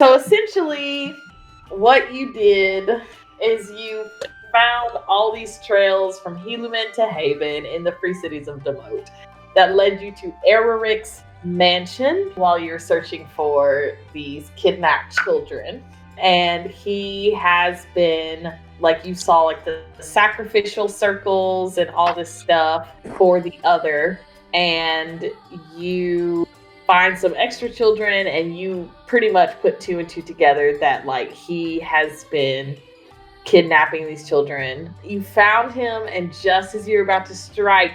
So essentially, what you did is you found all these trails from Helaman to Haven in the free cities of Demote that led you to Ereric's mansion while you're searching for these kidnapped children. And he has been, like, you saw, like, the sacrificial circles and all this stuff for the other. And you find some extra children, and you pretty much put two and two together that, like, he has been kidnapping these children. You found him, and just as you're about to strike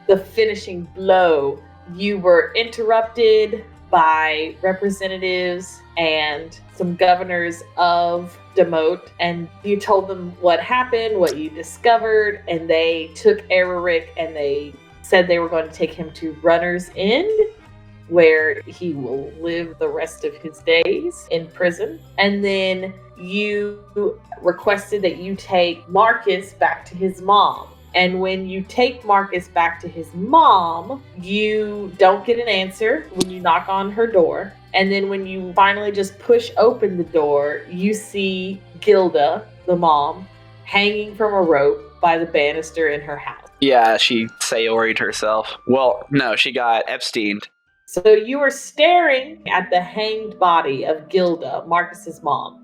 the finishing blow, you were interrupted by representatives and some governors of Demote, and you told them what happened, what you discovered, and they took Ereric and they said they were going to take him to Runner's End, where he will live the rest of his days in prison. And then you requested that you take Marcus back to his mom. And when you take Marcus back to his mom, you don't get an answer when you knock on her door. And then when you finally just push open the door, you see Gilda, the mom, hanging from a rope by the banister in her house. Yeah, she Sayori'd herself. Well, no, she got Epsteined. So you are staring at the hanged body of Gilda, Marcus's mom.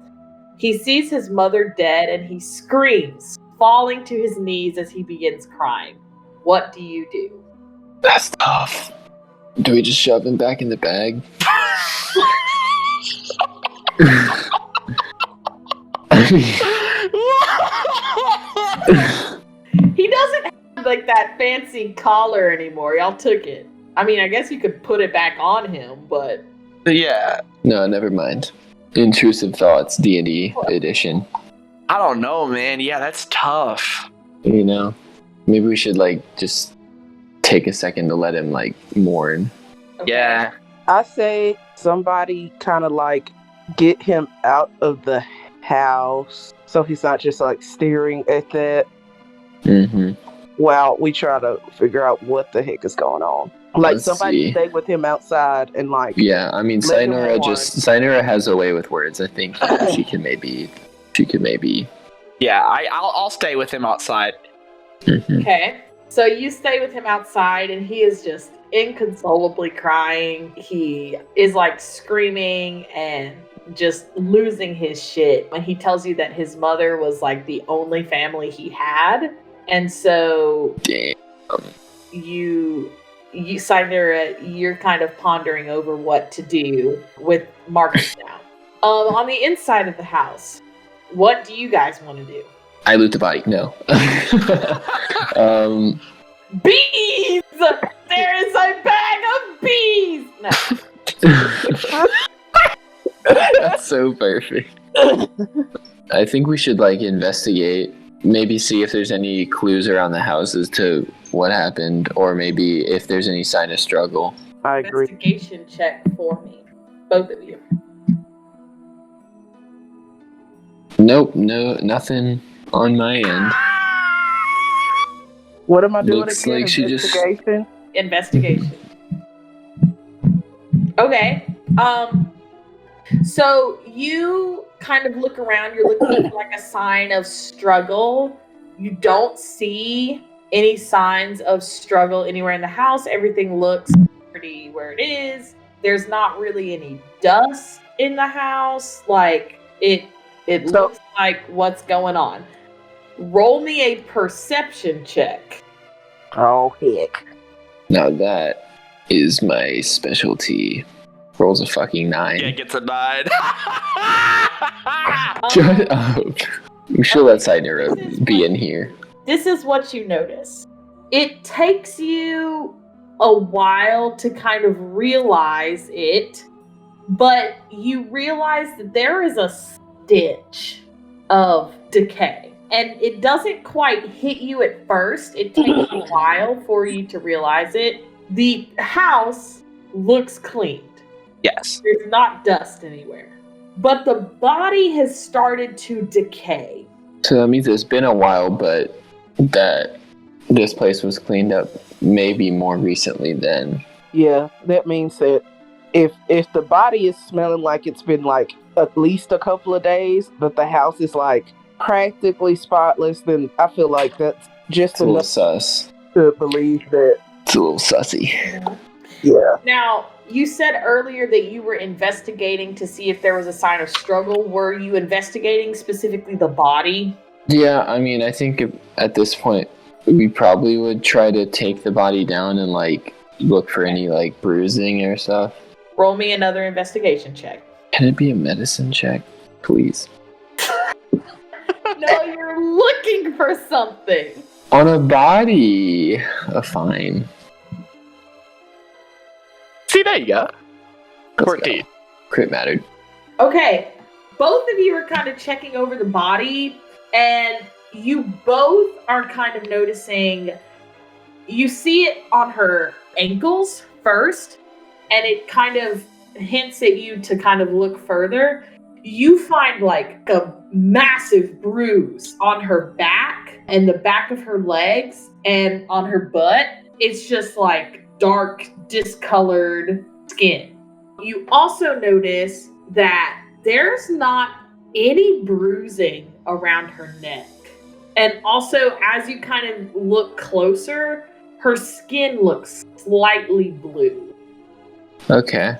He sees his mother dead and he screams, falling to his knees as he begins crying. What do you do? That's tough. Do we just shove him back in the bag? He doesn't have like that fancy collar anymore. Y'all took it. I mean, I guess you could put it back on him, but... Yeah. No, never mind. Intrusive Thoughts, D&D edition. I don't know, man. Yeah, that's tough. You know, maybe we should, like, just take a second to let him, like, mourn. Okay. Yeah. I say somebody kind of, like, get him out of the house so he's not just, like, staring at that Mm-hmm. while we try to figure out what the heck is going on. Like, Let's somebody see. stay with him outside and, like... Yeah, I mean, Let him Synura has a way with words. I think she could maybe... Yeah, I'll stay with him outside. Mhm. Okay. So you stay with him outside, and he is just inconsolably crying. He is, like, screaming and just losing his shit when he tells you that his mother was, like, the only family he had. And so... Damn. You Synura, you're kind of pondering over what to do with Marcus now. On the inside of the house, what do you guys want to do? I loot the body. No. Bees! There is a bag of bees! No. That's so perfect. I think we should, like, investigate. Maybe see if there's any clues around the house as to what happened, or maybe if there's any sign of struggle. I agree. Investigation check for me. Both of you. Nope, no, nothing on my end. What am I doing Looks again? like she just- Investigation? Investigation. Okay. So you kind of look around, you're looking for like a sign of struggle. You don't see any signs of struggle anywhere in the house. Everything looks pretty where it is. There's not really any dust in the house. Like it looks like what's going on. Roll me a perception check. Oh, heck. Now that is my specialty. Rolls a fucking 9. Yeah, gets a 9. Shut up. We should let Synura be in here. This is what you notice. It takes you a while to kind of realize it, but you realize that there is a stench of decay. And it doesn't quite hit you at first. It takes a while for you to realize it. The house looks cleaned. Yes. There's not dust anywhere. But the body has started to decay. So that means it's been a while, but that this place was cleaned up maybe more recently than... Yeah, that means that if the body is smelling like it's been like at least a couple of days, but the house is like practically spotless, then I feel like that's just It's a little enough sus. to believe that. It's a little sussy. Yeah. Now, you said earlier that you were investigating to see if there was a sign of struggle. Were you investigating specifically the body? Yeah, I mean, I think at this point, we probably would try to take the body down and, like, look for any, like, bruising or stuff. Roll me another investigation check. Can it be a medicine check, please? No, you're looking for something. On a body! Fine. See, there you go. Let's 14. go. Crit mattered. Okay, both of you are kind of checking over the body, and you both are kind of noticing, you see it on her ankles first, and it kind of hints at you to kind of look further. You find like a massive bruise on her back and the back of her legs and on her butt. It's just like dark, discolored skin. You also notice that there's not any bruising around her neck. And also, as you kind of look closer, her skin looks slightly blue. Okay.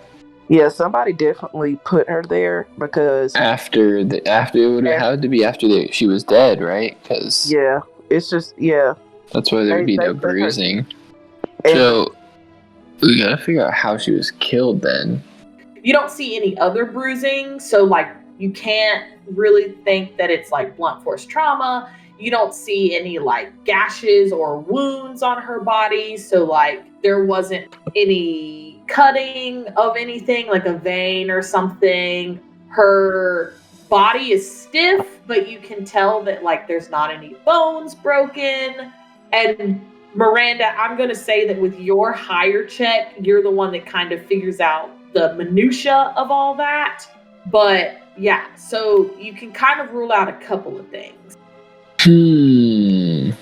Yeah, somebody definitely put her there because After it would have had to be after she was dead, right? Because yeah, it's just that's why there would be They no put her- bruising. And- So we gotta figure out how she was killed then. You don't see any other bruising, so like you can't really think that it's like blunt force trauma. You don't see any like gashes or wounds on her body, so like there wasn't any cutting of anything like a vein or something. Her body is stiff, but you can tell that like there's not any bones broken. And Miranda, I'm going to say that with your higher check, you're the one that kind of figures out the minutia of all that. But yeah, so you can kind of rule out a couple of things. And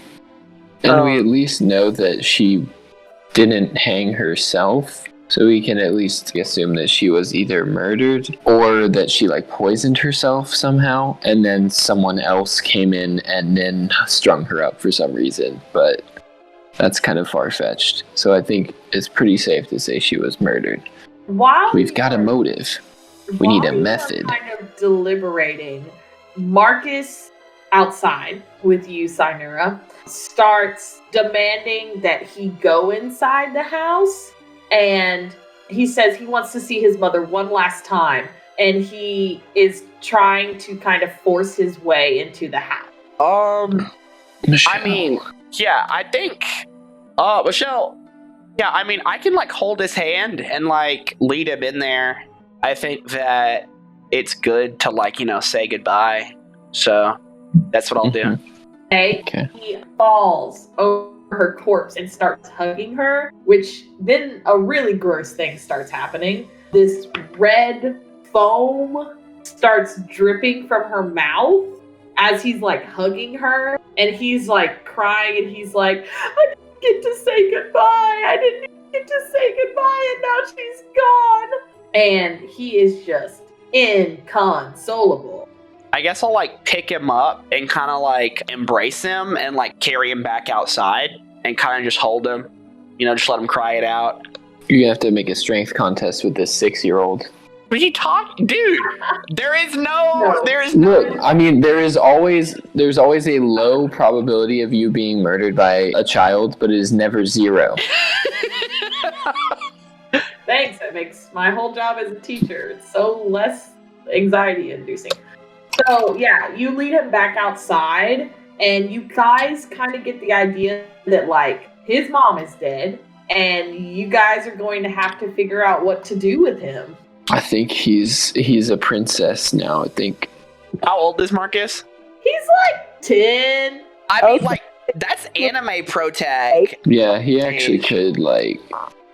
we at least know that she didn't hang herself, so we can at least assume that she was either murdered or that she like poisoned herself somehow, and then someone else came in and then strung her up for some reason. But that's kind of far-fetched. So I think it's pretty safe to say she was murdered. While We've got a you are- motive. We need a while you are method. Kind of deliberating. Marcus, outside with you, Synura, starts demanding that he go inside the house, and he says he wants to see his mother one last time, and he is trying to kind of force his way into the house. Michelle. I mean, yeah, I think, Michelle, yeah, I mean, I can, like, hold his hand and, like, lead him in there. I think that it's good to, like, you know, say goodbye. So, that's what I'll do. Okay. He falls over her corpse and starts hugging her, which then a really gross thing starts happening. This red foam starts dripping from her mouth as he's like hugging her, and he's like crying, and he's like, I didn't get to say goodbye. I didn't get to say goodbye, and now she's gone. And he is just inconsolable. I guess I'll, like, pick him up and kind of, like, embrace him and, like, carry him back outside and kind of just hold him. You know, just let him cry it out. You're gonna have to make a strength contest with this 6-year-old. What are you talking? Dude, there is No. Look, I mean, there's always a low probability of you being murdered by a child, but it is never 0. Thanks, that makes my whole job as a teacher. It's so less anxiety inducing. So yeah, you lead him back outside, and you guys kind of get the idea that like his mom is dead, and you guys are going to have to figure out what to do with him. I think he's a princess now. I think. How old is Marcus? He's like 10. I mean, Okay. like, that's anime pro tag. Yeah, he actually could like.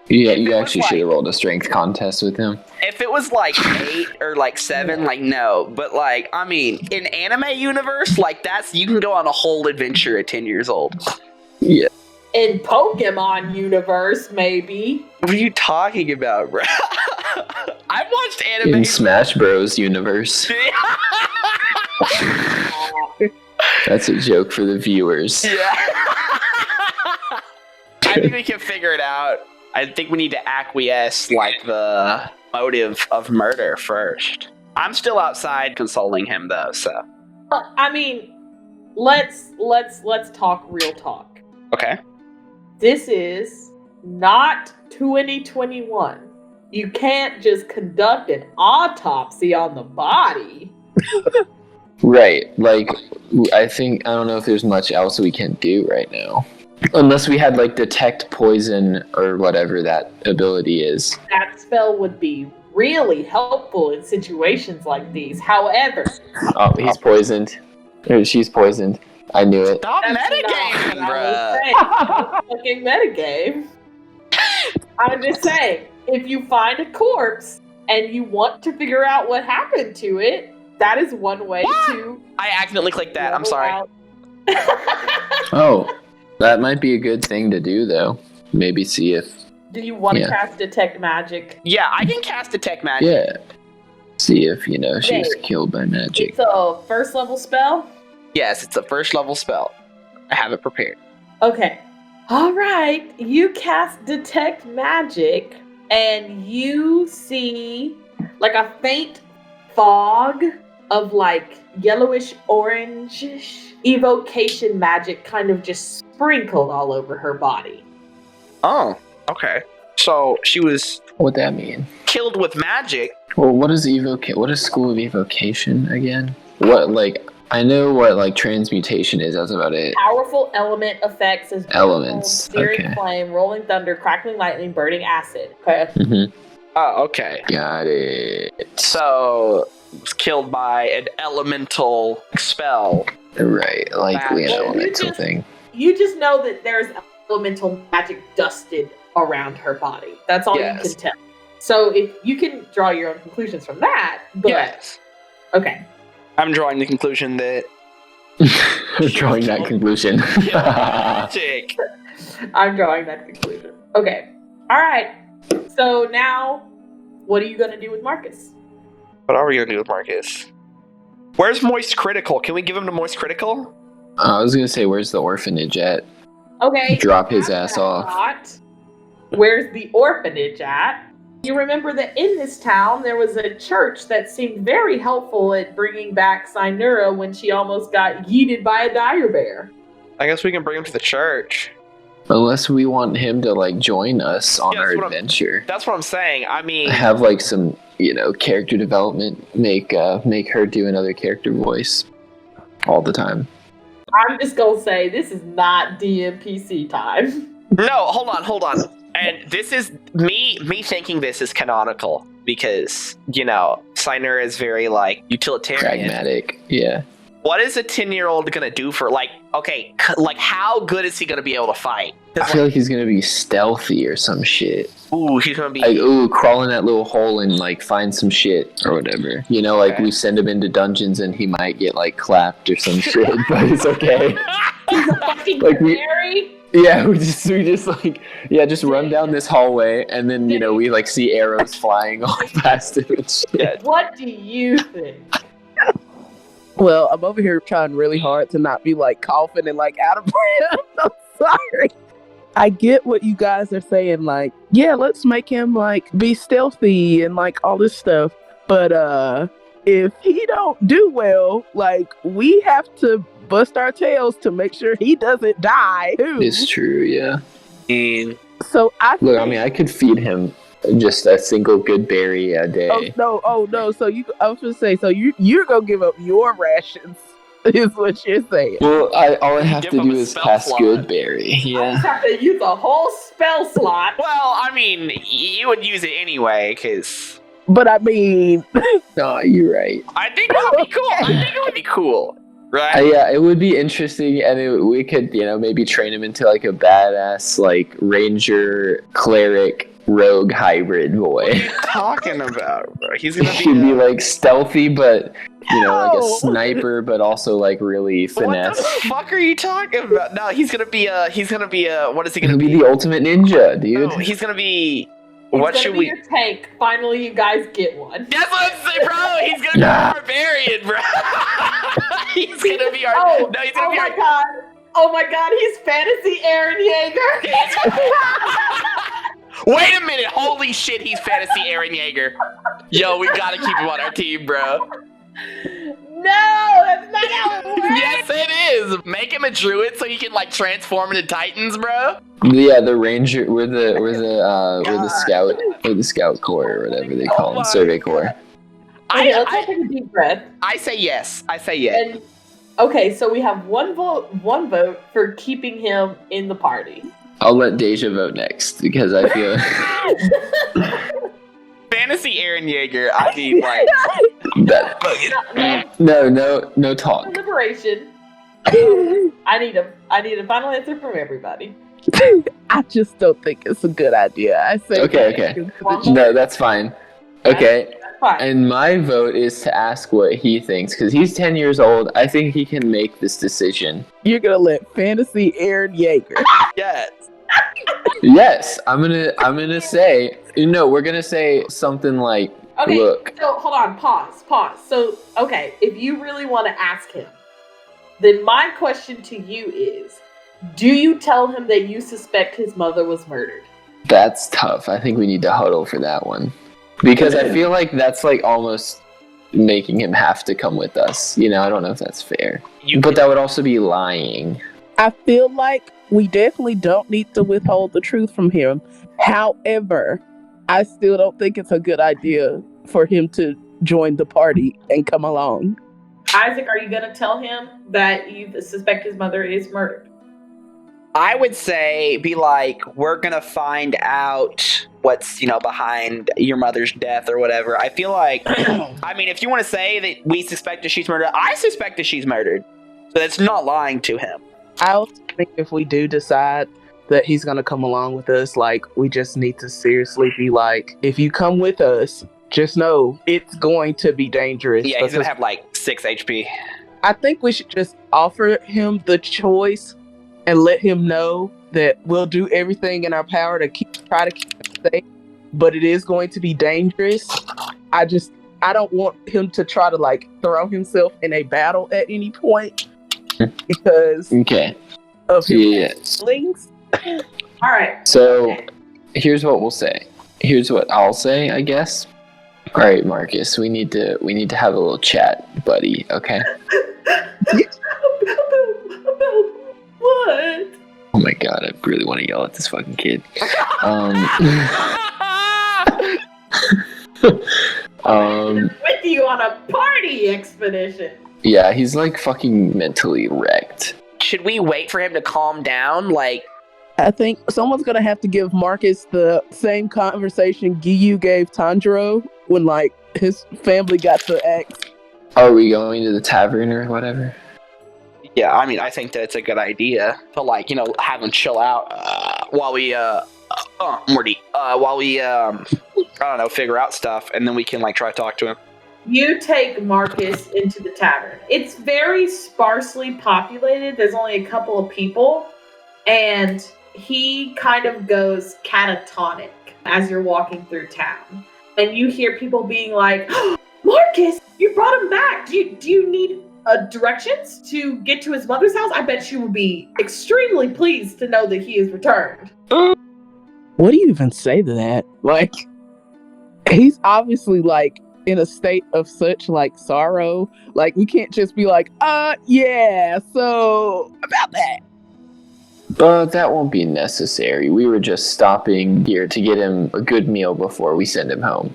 Yeah, If it you was actually like- should have rolled a strength contest with him. If it was like 8 or like 7, like no. But like, I mean, in anime universe, like that's you can go on a whole adventure at 10 years old. Yeah. In Pokemon universe, maybe. What are you talking about, bro? I've watched anime In Smash Bros. Universe. That's a joke for the viewers. Yeah. I think we can figure it out. I think we need to acquiesce like the motive of murder first. I'm still outside consoling him though, so. I mean, let's talk real talk. Okay. This is not 2021. You can't just conduct an autopsy on the body. Right. Like, I don't know if there's much else we can do right now. Unless we had, like, detect poison or whatever that ability is. That spell would be really helpful in situations like these. However... Oh, he's poisoned. Or she's poisoned. I knew it. Stop metagaming, bruh. Fucking metagame. I'm just saying, if you find a corpse and you want to figure out what happened to it, that is one way to... I accidentally clicked that. I'm sorry. Oh, that might be a good thing to do, though. Maybe see if... Do you want to cast Detect Magic? Yeah, I can cast Detect Magic. Yeah. See if, she was killed by magic. It's a first level spell? Yes, it's a first level spell. I have it prepared. Okay. Alright, you cast Detect Magic, and you see like a faint fog of like yellowish orangish evocation magic kind of just sprinkled all over her body. Oh, okay. So she was What'd that mean? killed with magic. Well, what is School of Evocation again? I know what transmutation is. That's about it. Powerful element effects as Elements. searing flame, rolling thunder, crackling lightning, burning acid. Okay. Mm-hmm. Oh, okay. Got it. So was killed by an elemental spell. Right, likely an Magic. elemental thing. You just know that there's elemental magic dusted around her body. That's all you can tell. So if you can draw your own conclusions from that, but Yes. okay. I'm drawing the conclusion that Drawing that conclusion. magic. I'm drawing that conclusion. Okay. All right. So now, what are you going to do with Marcus? What are we gonna do with Marcus? Where's Moist Critical? Can we give him to Moist Critical? I was gonna say, where's the orphanage at? Okay. Drop his ass off. Where's the orphanage at? You remember that in this town, there was a church that seemed very helpful at bringing back Synura when she almost got yeeted by a dire bear. I guess we can bring him to the church. Unless we want him to join us on our adventure. That's what I'm saying. I mean, have some character development. Make her do another character voice all the time. I'm just gonna say this is not DMPC time. No, hold on. And this is me thinking this is canonical because, Synura is very, utilitarian. Pragmatic, yeah. What is a 10-year-old gonna do for, how good is he gonna be able to fight? I feel like he's gonna be stealthy or some shit. Ooh, he's gonna be... crawl in that little hole and, find some shit or whatever. Okay. We send him into dungeons and he might get, clapped or some shit, but it's okay. He's a fucking canary? Yeah, we just run down this hallway, and then, we, see arrows flying all past him and shit. What do you think? Well, I'm over here trying really hard to not be, coughing and, out of breath. I'm sorry. I get what you guys are saying, let's make him, be stealthy and, all this stuff. But, if he don't do well, we have to bust our tails to make sure he doesn't die, too. It's true, yeah. So I could feed him just a single good berry a day. Oh no. So I was gonna say, so you're gonna give up your rations, is what you're saying. Well, all I have to do is cast good berry. Yeah. I just have to use a whole spell slot. Well, I mean, you would use it anyway, because... But I mean... No, you're right. I think it would be cool. Right? Yeah, it would be interesting, and we could, maybe train him into a badass ranger, cleric, rogue hybrid boy. What are you talking about, bro? He's gonna He'd be stealthy, but a sniper, but also really finesse. What the fuck are you talking about? No, he's gonna be what is he gonna be? He'll be the ultimate ninja, dude. No, he's gonna be What gonna should be we? your tank. Finally, you guys get one. That's what I'm saying, bro. He's gonna be our barbarian, bro. He's gonna be our. Oh, No, he's gonna oh be my our. god. Oh my god, he's fantasy Aaron Yeager. Wait a minute! Holy shit, he's fantasy Aaron Yeager. Yo, we gotta keep him on our team, bro. No, that's not how it works. Yes, it is. Make him a druid so he can like transform into titans, bro. Yeah, the ranger. We're the scout corps or whatever they call them, survey corps. Okay, let's all take a deep breath. I say yes. I say yes. And okay, so we have one vote for keeping him in the party. I'll let Deja vote next because I feel Fantasy Aaron Yeager. I mean, like that. No talk. Deliberation. I need a final answer from everybody. I just don't think it's a good idea. I say Okay. No, that's fine. Okay. That's fine. And my vote is to ask what he thinks because he's 10 years old. I think he can make this decision. You're gonna let fantasy Aaron Yeager. yes. Yes, I'm gonna say. We're gonna say something like, Okay, "Look, so hold on, pause. So, okay, if you really want to ask him, then my question to you is, do you tell him that you suspect his mother was murdered? that's tough." I think we need to huddle for that one because I feel like that's like almost making him have to come with us. I don't know if that's fair, but that would also be lying. I feel like we definitely don't need to withhold the truth from him. However, I still don't think it's a good idea for him to join the party and come along. Isaac, are you going to tell him that you suspect his mother is murdered? I would say, be like, we're gonna find out what's, behind your mother's death or whatever. I feel like, I mean, if you want to say that we suspect that she's murdered, I suspect that she's murdered. So that's not lying to him. I also think if we do decide that he's going to come along with us, like, we just need to seriously be like, if you come with us, just know it's going to be dangerous. Yeah, he's gonna have like 6 HP. I think we should just offer him the choice and let him know that we'll do everything in our power to try to keep him safe, but it is going to be dangerous. I don't want him to try to like throw himself in a battle at any point because of his feelings. All right. So here's what we'll say. Here's what I'll say, I guess. All right, Marcus, we need to have a little chat, buddy. Okay. What? Oh my god, I really want to yell at this fucking kid. With you on a party expedition. Yeah, he's like fucking mentally wrecked. Should we wait for him to calm down? Like, I think someone's gonna have to give Marcus the same conversation Giyu gave Tanjiro when like his family got the axe. Are we going to the tavern or whatever? yeah, I mean, I think that it's a good idea to like, have him chill out while we, Morty, while we, I don't know, figure out stuff, and then we can like try to talk to him. You take Marcus into the tavern. It's very sparsely populated. There's only a couple of people, and he kind of goes catatonic as you're walking through town. And you hear people being like, oh, Marcus, you brought him back. Do you need directions to get to his mother's house? I bet she will be extremely pleased to know that he is returned. What do you even say to that? Like, he's obviously like in a state of such like sorrow. Like, we can't just be like, yeah, so about that. But that won't be necessary. We were just stopping here to get him a good meal before we send him home.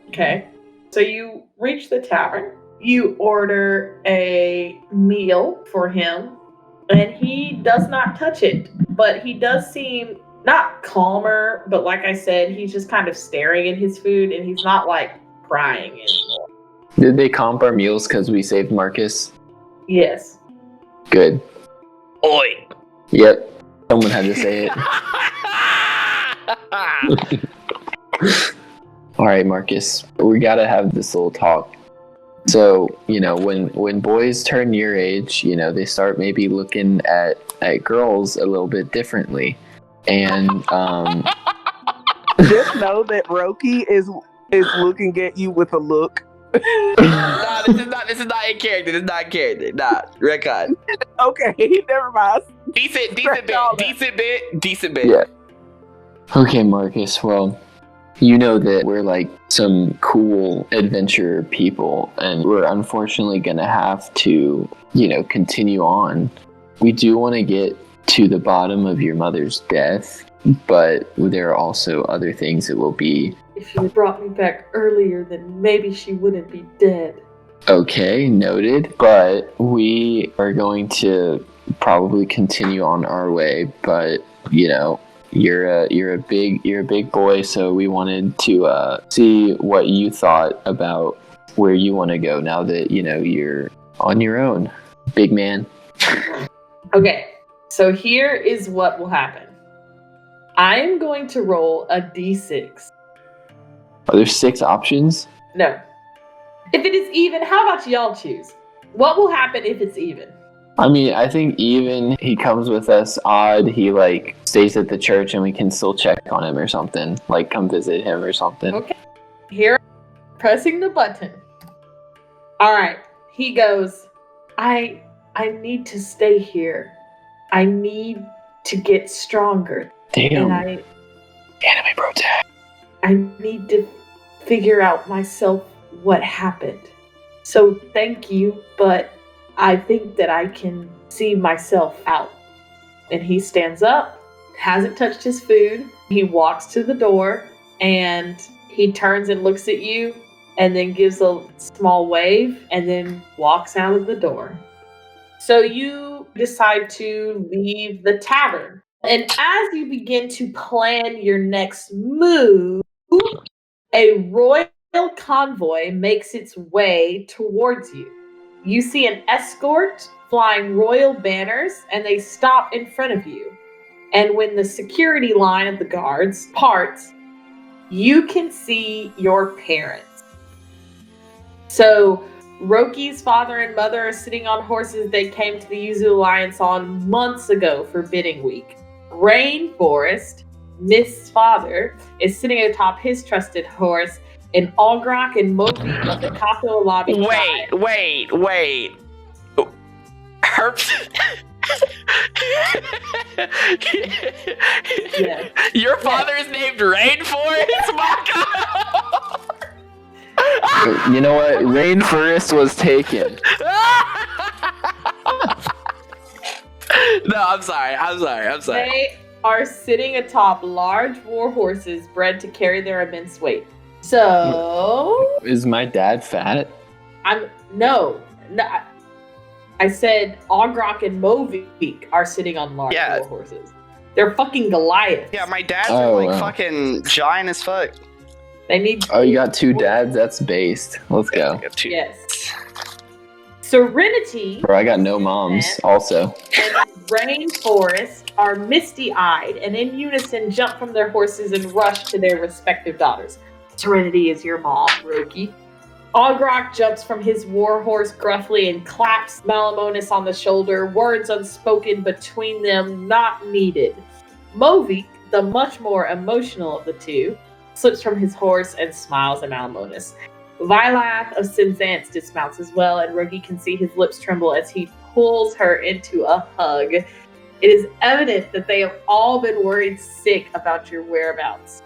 Okay. So you reach the tavern. You order a meal for him, and he does not touch it. But he does seem not calmer, but like I said, he's just kind of staring at his food, and he's not like crying anymore. Did they comp our meals because we saved Marcus? Yes. Good. Oi! Yep. Someone had to say it. All right, Marcus. We gotta have this little talk. So, when boys turn your age, they start maybe looking at girls a little bit differently. And Just know that Roki is looking at you with a look. No, this is not in character. This is not in character. Nah, record. Okay, never mind. Decent bit. Yeah. Okay, Marcus. Well, you know that we're like some cool adventure people, and we're unfortunately gonna have to, continue on. We do want to get to the bottom of your mother's death, but there are also other things that will be. If you had brought me back earlier, then maybe she wouldn't be dead. Okay, noted. But we are going to probably continue on our way. But you're a big boy, so we wanted to see what you thought about where you want to go now that you're on your own, big man. Okay, so here is what will happen. I am going to roll a d6. Are there 6 options? No. If it is even, how about y'all choose? What will happen if it's even? I mean, I think even he comes with us odd, he stays at the church and we can still check on him or something. Come visit him or something. Okay. Here, pressing the button. Alright. He goes, I need to stay here. I need to get stronger. Damn. And Anime bro tag. I need to figure out myself what happened. So thank you, but I think that I can see myself out. And he stands up, hasn't touched his food. He walks to the door and he turns and looks at you and then gives a small wave and then walks out of the door. So you decide to leave the tavern. And as you begin to plan your next move, a royal convoy makes its way towards you. You see an escort flying royal banners, and they stop in front of you. And when the security line of the guards parts, you can see your parents. So Roki's father and mother are sitting on horses they came to the Yuzu Alliance on months ago for bidding week. Rainforest, Myst's father, is sitting atop his trusted horse, and Algrok and Moby of the Kato Lobby. Wait. Her. Yeah. Your father is named Rainforest, Mako. You know what? Rainforest was taken. No, I'm sorry. They are sitting atop large war horses bred to carry their immense weight. So Is my dad fat? No. I said Algrok and Movik are sitting on large war horses. They're fucking Goliaths. Yeah, my dads are fucking giant as fuck. They need. Oh, you got 2 dads? That's based. Let's go. Yes. Serenity. Bro, I got no moms also. And Rainforest are misty-eyed and in unison jump from their horses and rush to their respective daughters. Serenity is your mom, Roki. Algrok jumps from his war horse gruffly and claps Mallomonas on the shoulder, words unspoken between them, not needed. Movik, the much more emotional of the two, slips from his horse and smiles at Mallomonas. Vilath of Sinzance dismounts as well, and Roki can see his lips tremble as he pulls her into a hug. It is evident that they have all been worried sick about your whereabouts.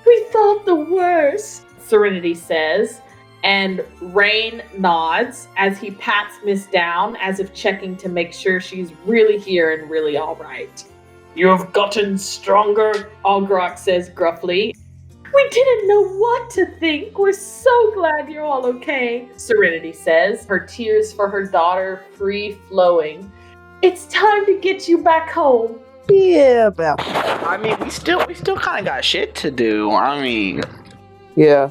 We thought the worst, Serenity says, and Rain nods as he pats Myst down as if checking to make sure she's really here and really all right. You have gotten stronger, Algrok says gruffly. We didn't know what to think. We're so glad you're all okay, Serenity says, her tears for her daughter free-flowing. It's time to get you back home. Yeah, about. I mean, we still kind of got shit to do. I mean, Yeah.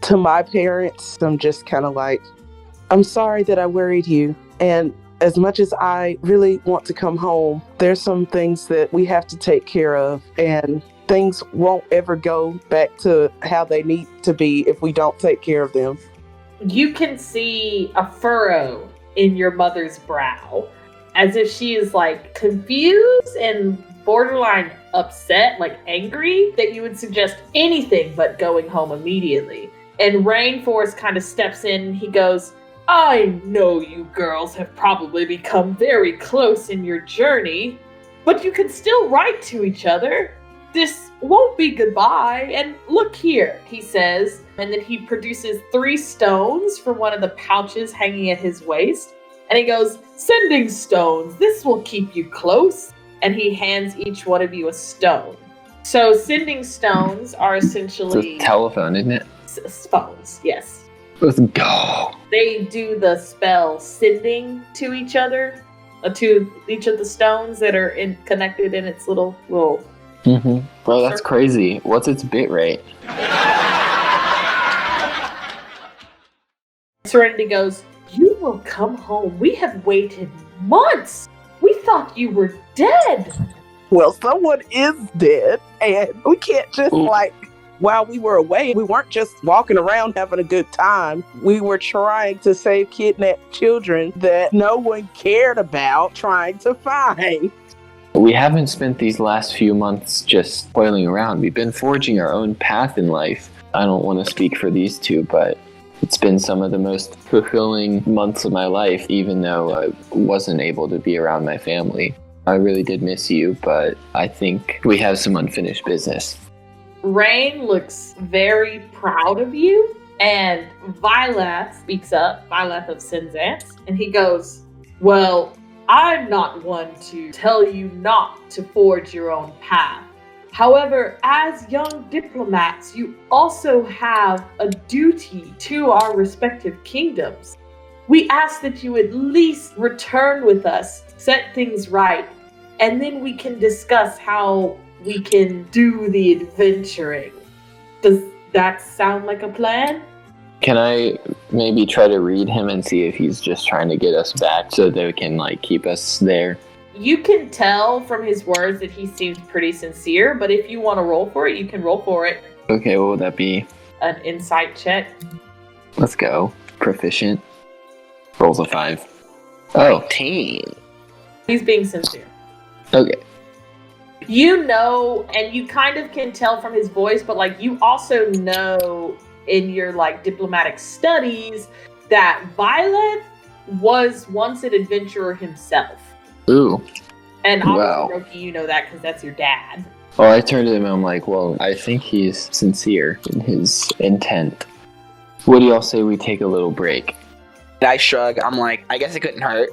To my parents, I'm just kind of like, I'm sorry that I worried you. And as much as I really want to come home, there's some things that we have to take care of. And things won't ever go back to how they need to be if we don't take care of them. You can see a furrow in your mother's brow, as if she is like confused and borderline upset, like angry, that you would suggest anything but going home immediately. And Rainforest kind of steps in and he goes, I know you girls have probably become very close in your journey, but you can still write to each other. This won't be goodbye. And look here, he says, and then he produces 3 stones from one of the pouches hanging at his waist. And he goes, sending stones, this will keep you close. And he hands each one of you a stone. So sending stones are essentially... It's a telephone, isn't it? Phones, yes. Let's go. They do the spell sending to each other, to each of the stones that are connected in its little... Mm-hmm. Bro, that's crazy. What's its bit rate? Serenity goes, you will come home. We have waited months. We thought you were dead. Well, someone is dead, and we can't just while we were away, we weren't just walking around having a good time. We were trying to save kidnapped children that no one cared about trying to find. We haven't spent these last few months just toiling around. We've been forging our own path in life. I don't want to speak for these two, but it's been some of the most fulfilling months of my life, even though I wasn't able to be around my family. I really did miss you, but I think we have some unfinished business. Rain looks very proud of you, and Vilath speaks up, Vilath of Sinzance, and he goes, well, I'm not one to tell you not to forge your own path. However, as young diplomats, you also have a duty to our respective kingdoms. We ask that you at least return with us, set things right, and then we can discuss how we can do the adventuring. Does that sound like a plan? Can I maybe try to read him and see if he's just trying to get us back so they can keep us there? You can tell from his words that he seems pretty sincere, but if you want to roll for it, you can roll for it. Okay, what would that be? An insight check. Let's go. Proficient. Rolls a 5. Oh. 19. He's being sincere. Okay. You know, and you kind of can tell from his voice, but you also know in your diplomatic studies that Violet was once an adventurer himself. Ooh. And obviously, wow. Roki, you know that because that's your dad. Oh, I turned to him and I'm like, well, I think he's sincere in his intent. What do y'all say we take a little break? I shrug. I'm like, I guess it couldn't hurt.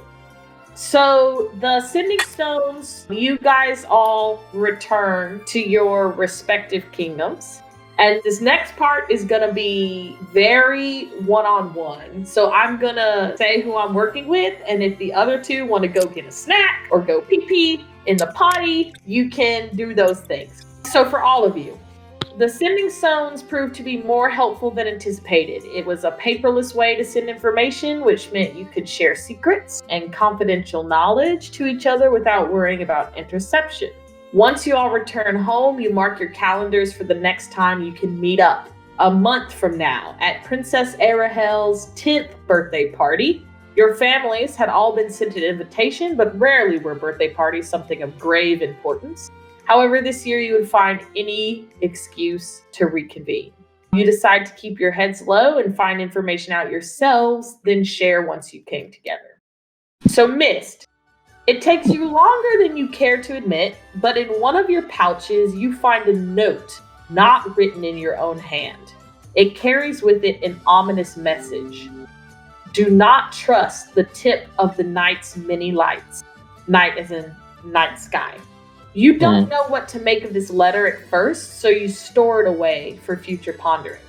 So the sending stones, you guys all return to your respective kingdoms. And this next part is going to be very one-on-one. So I'm going to say who I'm working with. And if the other two want to go get a snack or go pee-pee in the potty, you can do those things. So for all of you, the sending stones proved to be more helpful than anticipated. It was a paperless way to send information, which meant you could share secrets and confidential knowledge to each other without worrying about interception. Once you all return home, you mark your calendars for the next time you can meet up. A month from now, at Princess Arahel's 10th birthday party. Your families had all been sent an invitation, but rarely were birthday parties something of grave importance. However, this year you would find any excuse to reconvene. You decide to keep your heads low and find information out yourselves, then share once you came together. So Myst, it takes you longer than you care to admit, but in one of your pouches you find a note not written in your own hand. It carries with it an ominous message. Do not trust the tip of the night's many lights. Night as in night sky. You don't know what to make of this letter at first, so you store it away for future pondering.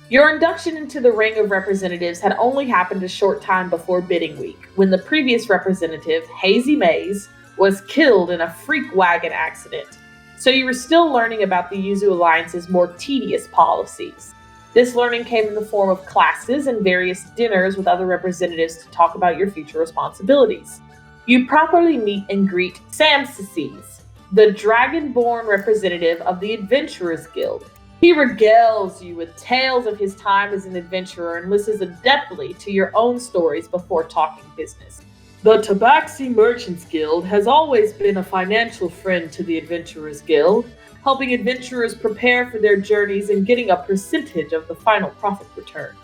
Your induction into the Ring of Representatives had only happened a short time before bidding week, when the previous representative, Hazy Maze, was killed in a freak wagon accident. So you were still learning about the Yuzu Alliance's more tedious policies. This learning came in the form of classes and various dinners with other representatives to talk about your future responsibilities. You properly meet and greet Samsices, the Dragonborn representative of the Adventurers Guild. He regales you with tales of his time as an adventurer and listens adeptly to your own stories before talking business. The Tabaxi Merchants Guild has always been a financial friend to the Adventurers Guild, helping adventurers prepare for their journeys and getting a percentage of the final profit return.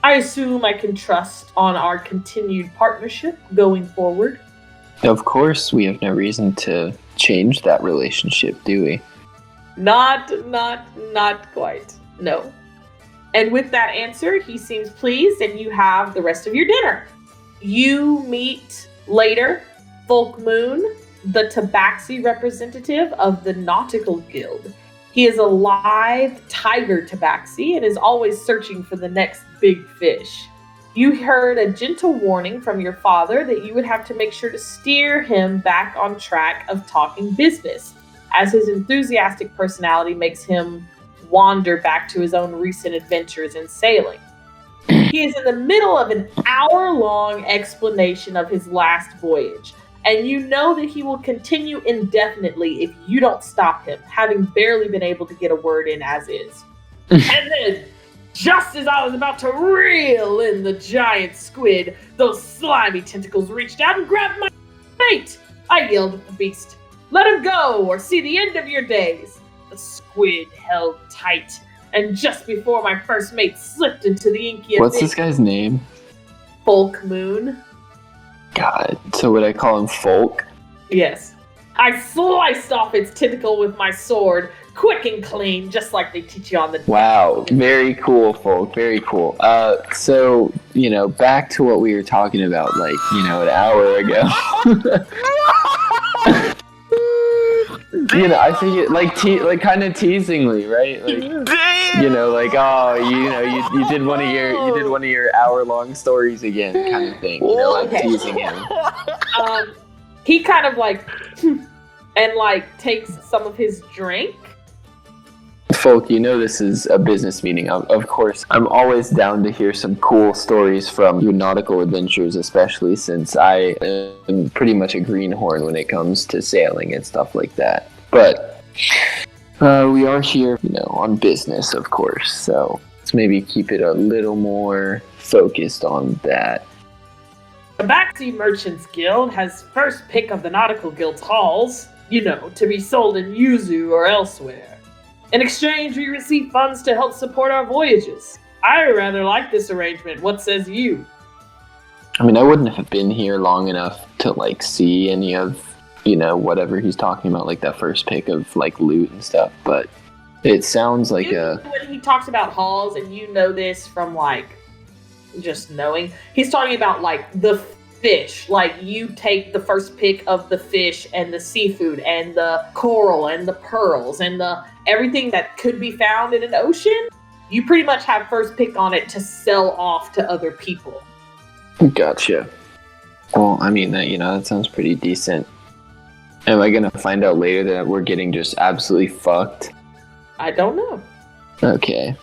I assume I can trust on our continued partnership going forward. Of course, we have no reason to change that relationship, do we? Not quite. No. And with that answer, he seems pleased, and you have the rest of your dinner. You meet later Folk Moon, the Tabaxi representative of the Nautical Guild. He is a live tiger tabaxi and is always searching for the next big fish. You heard a gentle warning from your father that you would have to make sure to steer him back on track of talking business, as his enthusiastic personality makes him wander back to his own recent adventures in sailing. He is in the middle of an hour-long explanation of his last voyage, and you know that he will continue indefinitely if you don't stop him, having barely been able to get a word in as is. And then, just as I was about to reel in the giant squid, those slimy tentacles reached out and grabbed my mate. I yelled at the beast, "Let him go, or see the end of your days." The squid held tight, and just before my first mate slipped into the inky What's abyss, this guy's name? Folk Moon. God, so would I call him Folk? Yes. I sliced off its tentacle with my sword, quick and clean, just like they teach you on the... Wow, very cool, Folk, very cool. So, back to what we were talking about, an hour ago. I think it, kind of teasingly, right? You did one of your hour-long stories again, kind of thing. Okay. Teasing him. He kind of and takes some of his drink. Folk, this is a business meeting. Of course, I'm always down to hear some cool stories from your nautical adventures, especially since I am pretty much a greenhorn when it comes to sailing and stuff like that. But we are here, on business, of course. So let's maybe keep it a little more focused on that. The Tabaxi Merchants Guild has first pick of the Nautical Guild's halls, to be sold in Yuzu or elsewhere. In exchange, we receive funds to help support our voyages. I rather like this arrangement. What says you? I mean, I wouldn't have been here long enough to, see any of, whatever he's talking about, that first pick of, loot and stuff, but it sounds like When he talks about halls, and you know this from, just knowing, he's talking about, the fish. You take the first pick of the fish and the seafood and the coral and the pearls and the everything that could be found in an ocean. You pretty much have first pick on it to sell off to other people. Gotcha. Well, I mean, that sounds pretty decent. Am I gonna find out later that we're getting just absolutely fucked? I don't know. Okay.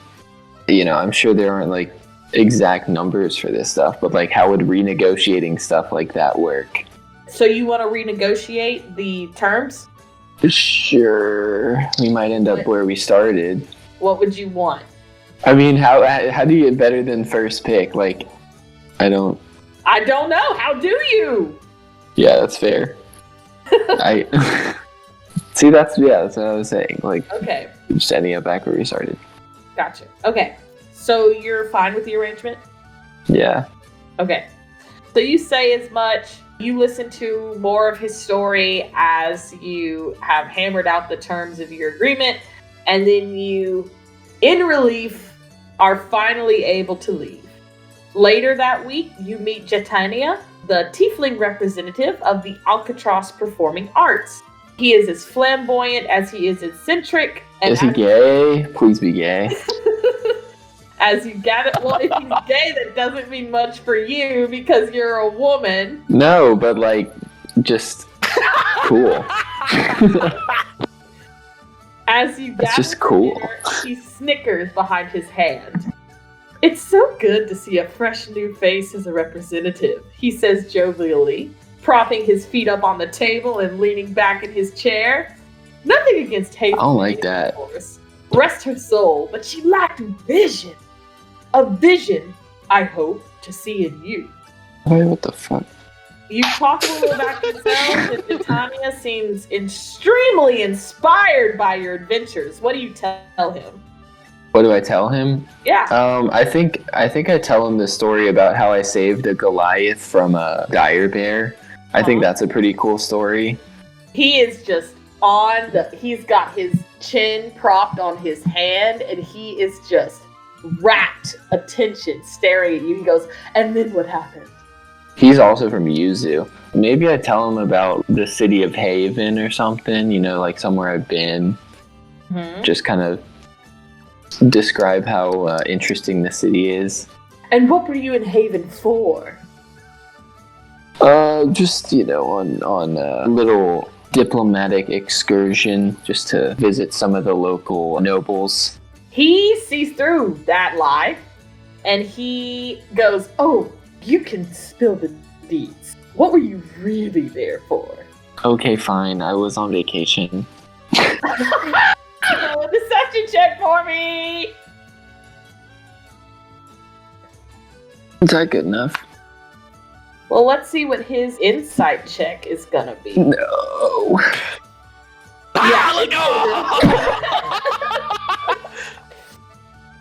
I'm sure there aren't, exact numbers for this stuff, but, how would renegotiating stuff like that work? So you want to renegotiate the terms? Sure. We might end up where we started. What would you want? I mean, how do you get better than first pick? I don't know. How do you? Yeah, that's fair. See, that's what I was saying. Okay. Just ending up back where we started. Gotcha. Okay. So you're fine with the arrangement? Yeah. Okay. So you say as much. You listen to more of his story as you have hammered out the terms of your agreement, and then you, in relief, are finally able to leave. Later that week, you meet Jetania, the tiefling representative of the Alcatraz Performing Arts. He is as flamboyant as he is eccentric. And is he gay? Please be gay. As you gather, well, if he's gay, that doesn't mean much for you because you're a woman. No, but just cool. As you gather, that's just cool. Dinner, he snickers behind his hand. "It's so good to see a fresh new face as a representative," he says jovially, propping his feet up on the table and leaning back in his chair. Nothing against Hazel. I don't like that. Of course. Rest her soul, but she lacked vision. A vision, I hope, to see in you. Wait, what the fuck? You talk a little about yourself, and Titania seems extremely inspired by your adventures. What do you tell him? What do I tell him? Yeah. I think I tell him the story about how I saved a Goliath from a dire bear. I think that's a pretty cool story. He is just he's got his chin propped on his hand, and he is just rapt attention staring at you. He goes, and then what happened? He's also from Yuzu. Maybe I tell him about the city of Haven or something, you know, like somewhere I've been. Mm-hmm. Just kind of describe how interesting the city is. And what were you in Haven for? Just, you know, on a little diplomatic excursion, just to visit some of the local nobles. He sees through that lie, and he goes, oh, you can spill the deeds. What were you really there for? Okay, fine. I was on vacation. Oh, deception check for me! Is that good enough? Well, let's see what his insight check is gonna be. No.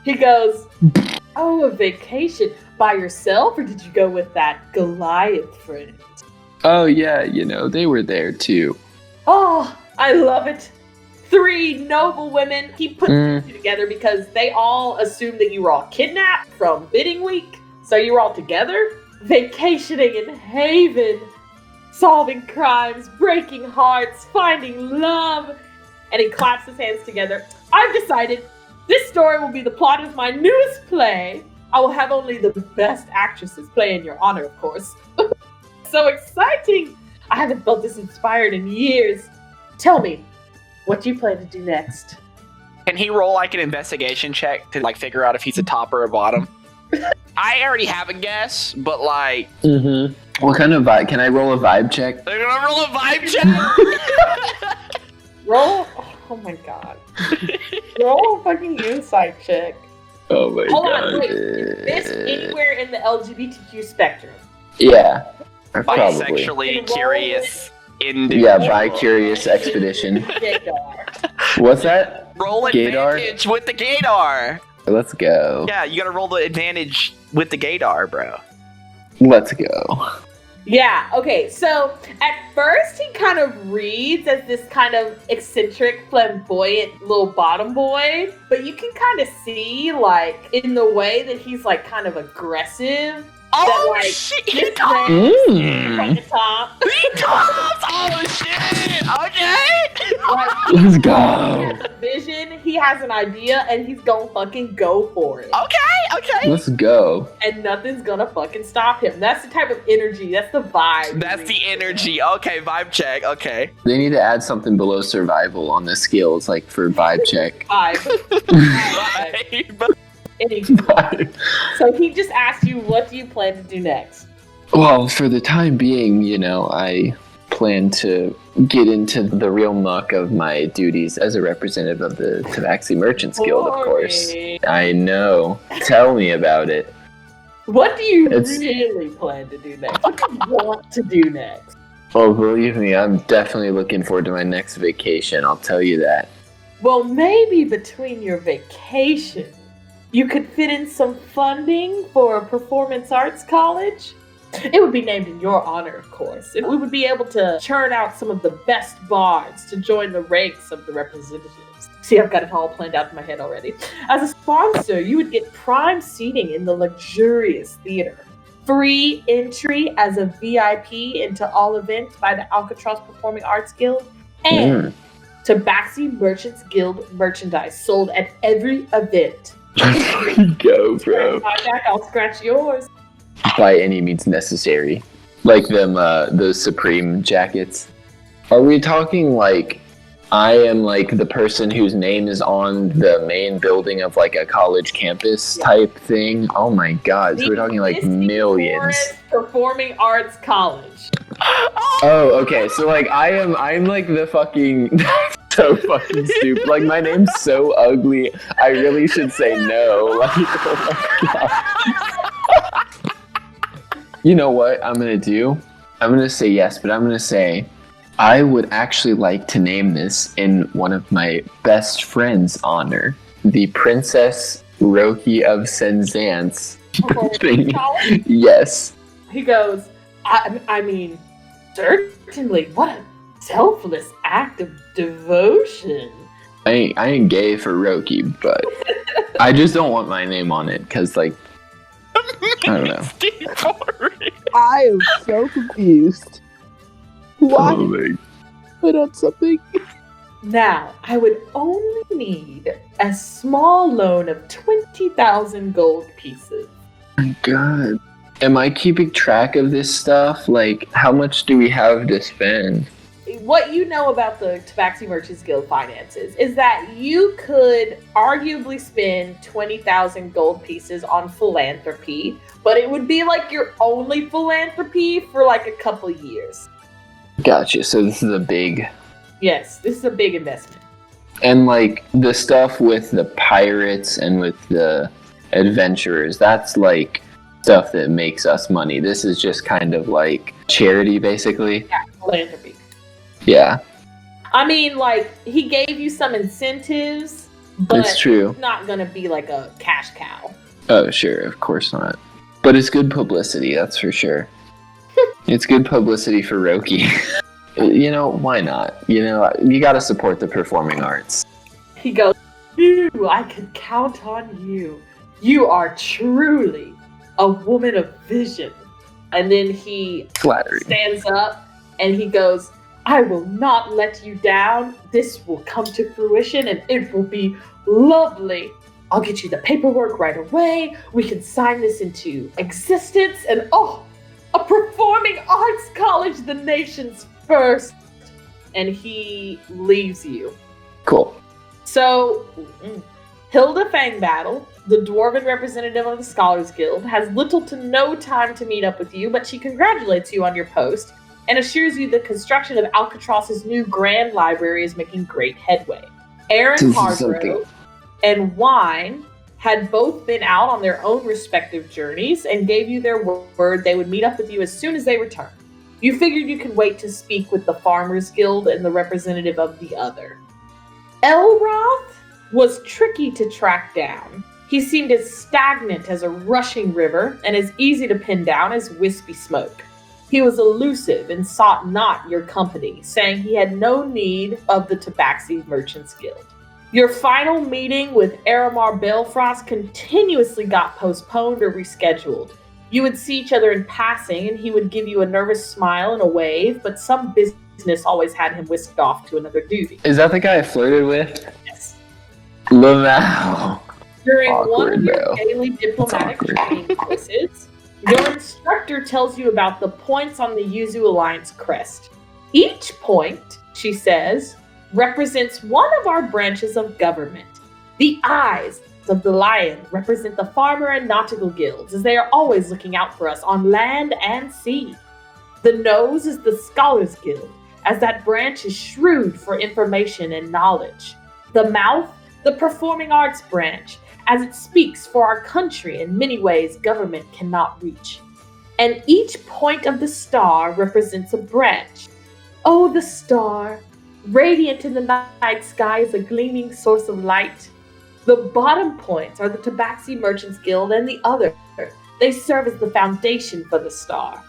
He goes, oh, a vacation by yourself, or did you go with that Goliath friend? Oh, yeah, you know, they were there too. Oh, I love it. 3 noble women. He put you together because they all assumed that you were all kidnapped from bidding week. So you were all together, vacationing in Haven, solving crimes, breaking hearts, finding love. And he claps his hands together. I've decided this story will be the plot of my newest play. I will have only the best actresses play in your honor, of course. So exciting! I haven't felt this inspired in years. Tell me, what do you plan to do next? Can he roll like an investigation check to like figure out if he's a top or a bottom? I already have a guess, but like... What kind of vibe? Can I roll a vibe check? They're gonna roll a vibe check? Roll? Oh my god. Roll a fucking insight check. Oh my Hold god. on, wait. Is this anywhere in the LGBTQ spectrum? Yeah. Probably. Bisexually curious individual. Yeah, bi-curious expedition. Gaydar. What's that? Roll Gaydar? advantage with the Gaydar. Let's go. Yeah, you gotta roll the advantage with the Gaydar, bro. Let's go. Yeah, okay, so at first he kind of reads as this kind of eccentric, flamboyant little bottom boy, but you can kind of see, like, in the way that he's, like, kind of aggressive. Oh, that, like, shit! He talks! from the top. He talks! Oh, shit! Okay! Like, Let's he go. has a vision, he has an idea, and he's gonna fucking go for it. Okay! Let's go. And nothing's gonna fucking stop him. That's the type of energy, that's the vibe. That's the energy. Okay, vibe check. Okay. They need to add something below survival on the skills, like for vibe check. Vibe. Vibe. Anyway. So he just asked you, what do you plan to do next? Well, for the time being, you know, I plan to get into the real muck of my duties as a representative of the Tabaxi Merchants Guild, of course. I know. Tell me about it. What do you really plan to do next? What do you want to do next? Oh, believe me, I'm definitely looking forward to my next vacation, I'll tell you that. Well, maybe between your vacation, you could fit in some funding for a performance arts college. It would be named in your honor, of course. And we would be able to churn out some of the best bards to join the ranks of the representatives. See, I've got it all planned out in my head already. As a sponsor, you would get prime seating in the luxurious theater. Free entry as a VIP into all events by the Alcatraz Performing Arts Guild. And Tabaxi Merchants Guild merchandise sold at every event. Go, bro. My back, I'll scratch yours. By any means necessary. Like them, those Supreme jackets. Are we talking like I am like the person whose name is on the main building of like a college campus type thing? Oh my god, so we're talking like millions. Performing Arts College. Oh, okay, so like I'm like the fucking so fucking stupid. Like my name's so ugly, I really should say no. Like, oh my god. You know what I'm gonna do? I'm going to say yes, but I'm going to say I would actually like to name this in one of my best friends' honor, the Princess Roki of Senzance. thing. Yes. He goes, I mean, certainly, what a selfless act of devotion. I ain't gay for Roki, but I just don't want my name on it because, like, I don't know. I am so confused. Why Oh, my put on something? Now, I would only need a small loan of 20,000 gold pieces. God. Am I keeping track of this stuff? Like, how much do we have to spend? What you know about the Tabaxi Merchants Guild finances is that you could arguably spend 20,000 gold pieces on philanthropy, but it would be like your only philanthropy for like a couple years. Gotcha. So this is a big... Yes, this is a big investment. And, like, the stuff with the pirates and with the adventurers, that's, like, stuff that makes us money. This is just kind of, like, charity, basically. Yeah, philanthropy. Yeah. I mean, like, he gave you some incentives, but It's true. It's not going to be like a cash cow. Oh, sure. Of course not. But it's good publicity, that's for sure. It's good publicity for Roki. You know, why not? You know, you gotta support the performing arts. He goes, I can count on you. You are truly a woman of vision. And then he Flattery. stands up and he goes, I will not let you down. This will come to fruition and it will be lovely. I'll get you the paperwork right away. We can sign this into existence and a performing arts college, the nation's first. And he leaves you. Cool. So, Hilda Fangbattle, the dwarven representative of the Scholars Guild, has little to no time to meet up with you, but she congratulates you on your post and assures you the construction of Alcatraz's new grand library is making great headway. Aaron Hargrove and Wine had both been out on their own respective journeys and gave you their word they would meet up with you as soon as they returned. You figured you could wait to speak with the Farmers Guild and the representative of the other. Elroth was tricky to track down. He seemed as stagnant as a rushing river and as easy to pin down as wispy smoke. He was elusive and sought not your company, saying he had no need of the Tabaxi Merchants Guild. Your final meeting with Aramar Belfrost continuously got postponed or rescheduled. You would see each other in passing, and he would give you a nervous smile and a wave, but some business always had him whisked off to another duty. Is that the guy I flirted with? Yes. Lamau. During one Awkward, of your bro. daily diplomatic That's training courses, your instructor tells you about the points on the Yuzu Alliance crest. Each point, she says, represents one of our branches of government. The eyes of the lion represent the farmer and nautical guilds, as they are always looking out for us on land and sea. The nose is the Scholars Guild, as that branch is shrewd for information and knowledge. The mouth, the Performing Arts branch, as it speaks for our country in many ways government cannot reach. And each point of the star represents a branch. Oh, the star, radiant in the night sky as a gleaming source of light. The bottom points are the Tabaxi Merchants Guild and the other. They serve as the foundation for the star.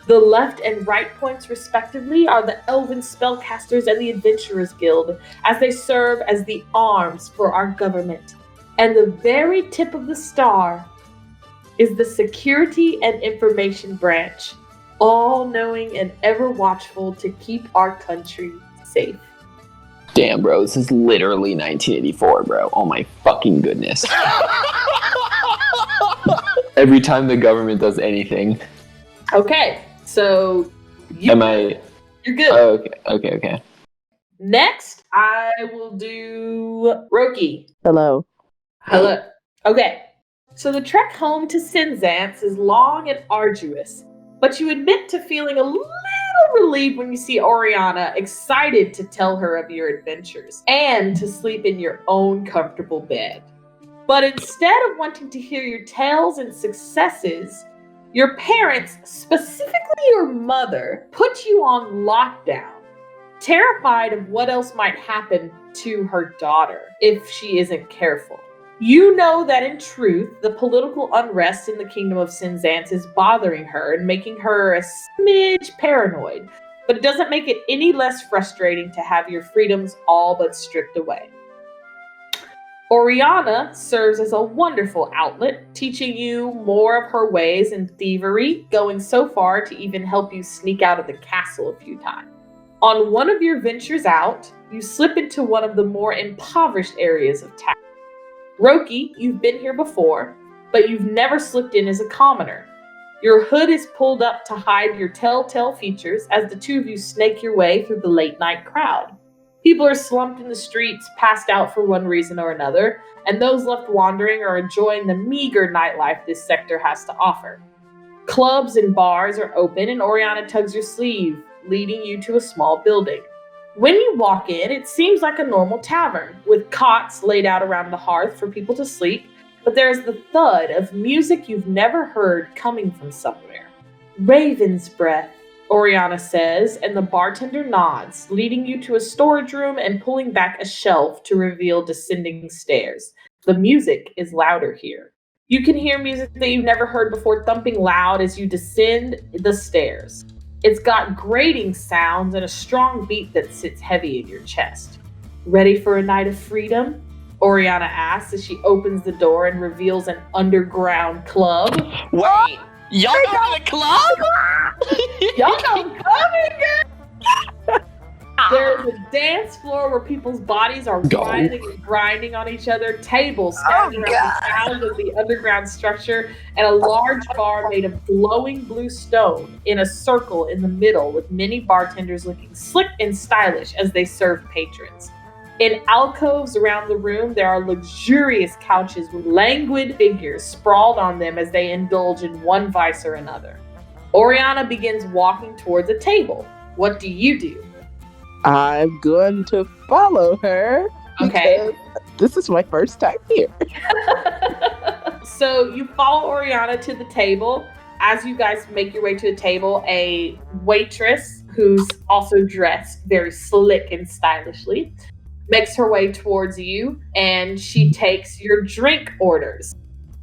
The left and right points, respectively, are the Elven Spellcasters and the Adventurers Guild, as they serve as the arms for our government. And the very tip of the star is the Security and Information Branch, all-knowing and ever-watchful to keep our country safe. Damn, bro, this is literally 1984, bro. Oh my fucking goodness. Every time the government does anything. Okay, so You're good. Oh, Okay. Next, I will do Roki. Hello. Okay, so the trek home to Senzance is long and arduous, but you admit to feeling a little relieved when you see Orianna, excited to tell her of your adventures and to sleep in your own comfortable bed. But instead of wanting to hear your tales and successes, your parents, specifically your mother put you on lockdown, terrified of what else might happen to her daughter if she isn't careful. You know that in truth, the political unrest in the kingdom of Sinzance is bothering her and making her a smidge paranoid, but it doesn't make it any less frustrating to have your freedoms all but stripped away. Orianna serves as a wonderful outlet, teaching you more of her ways and thievery, going so far to even help you sneak out of the castle a few times. On one of your ventures out, you slip into one of the more impoverished areas of town. Roki, you've been here before, but you've never slipped in as a commoner. Your hood is pulled up to hide your telltale features as the two of you snake your way through the late night crowd. People are slumped in the streets, passed out for one reason or another, and those left wandering are enjoying the meager nightlife this sector has to offer. Clubs and bars are open, and Orianna tugs your sleeve, leading you to a small building. When you walk in, it seems like a normal tavern, with cots laid out around the hearth for people to sleep, but there is the thud of music you've never heard coming from somewhere. Raven's breath, Orianna says, and the bartender nods, leading you to a storage room and pulling back a shelf to reveal descending stairs. The music is louder here. You can hear music that you've never heard before thumping loud as you descend the stairs. It's got grating sounds and a strong beat that sits heavy in your chest. Ready for a night of freedom? Orianna asks as she opens the door and reveals an underground club. Wait, y'all go to the club? Y'all don't come in. There's a dance floor where people's bodies are writhing and grinding on each other, tables standing around the sound of the underground structure, and a large bar made of glowing blue stone in a circle in the middle with many bartenders looking slick and stylish as they serve patrons. In alcoves around the room, there are luxurious couches with languid figures sprawled on them as they indulge in one vice or another. Orianna begins walking towards a table. What do you do? I'm going to follow her. Okay. This is my first time here. So you follow Orianna to the table. As you guys make your way to the table, a waitress who's also dressed very slick and stylishly makes her way towards you, and she takes your drink orders.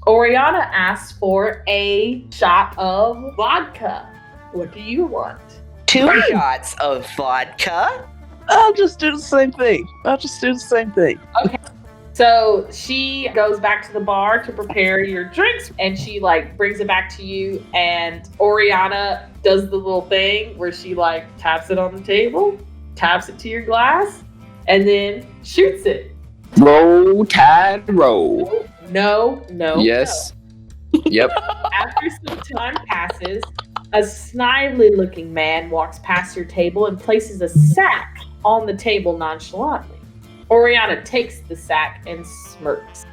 Orianna asks for a shot of vodka. What do you want? 2 shots of vodka. I'll just do the same thing. Okay. So she goes back to the bar to prepare your drinks, and she brings it back to you, and Orianna does the little thing where she taps it on the table, taps it to your glass, and then shoots it. Roll, Tide, roll. No. Yes. Yep. After some time passes, a snively looking man walks past your table and places a sack on the table nonchalantly. Orianna takes the sack and smirks.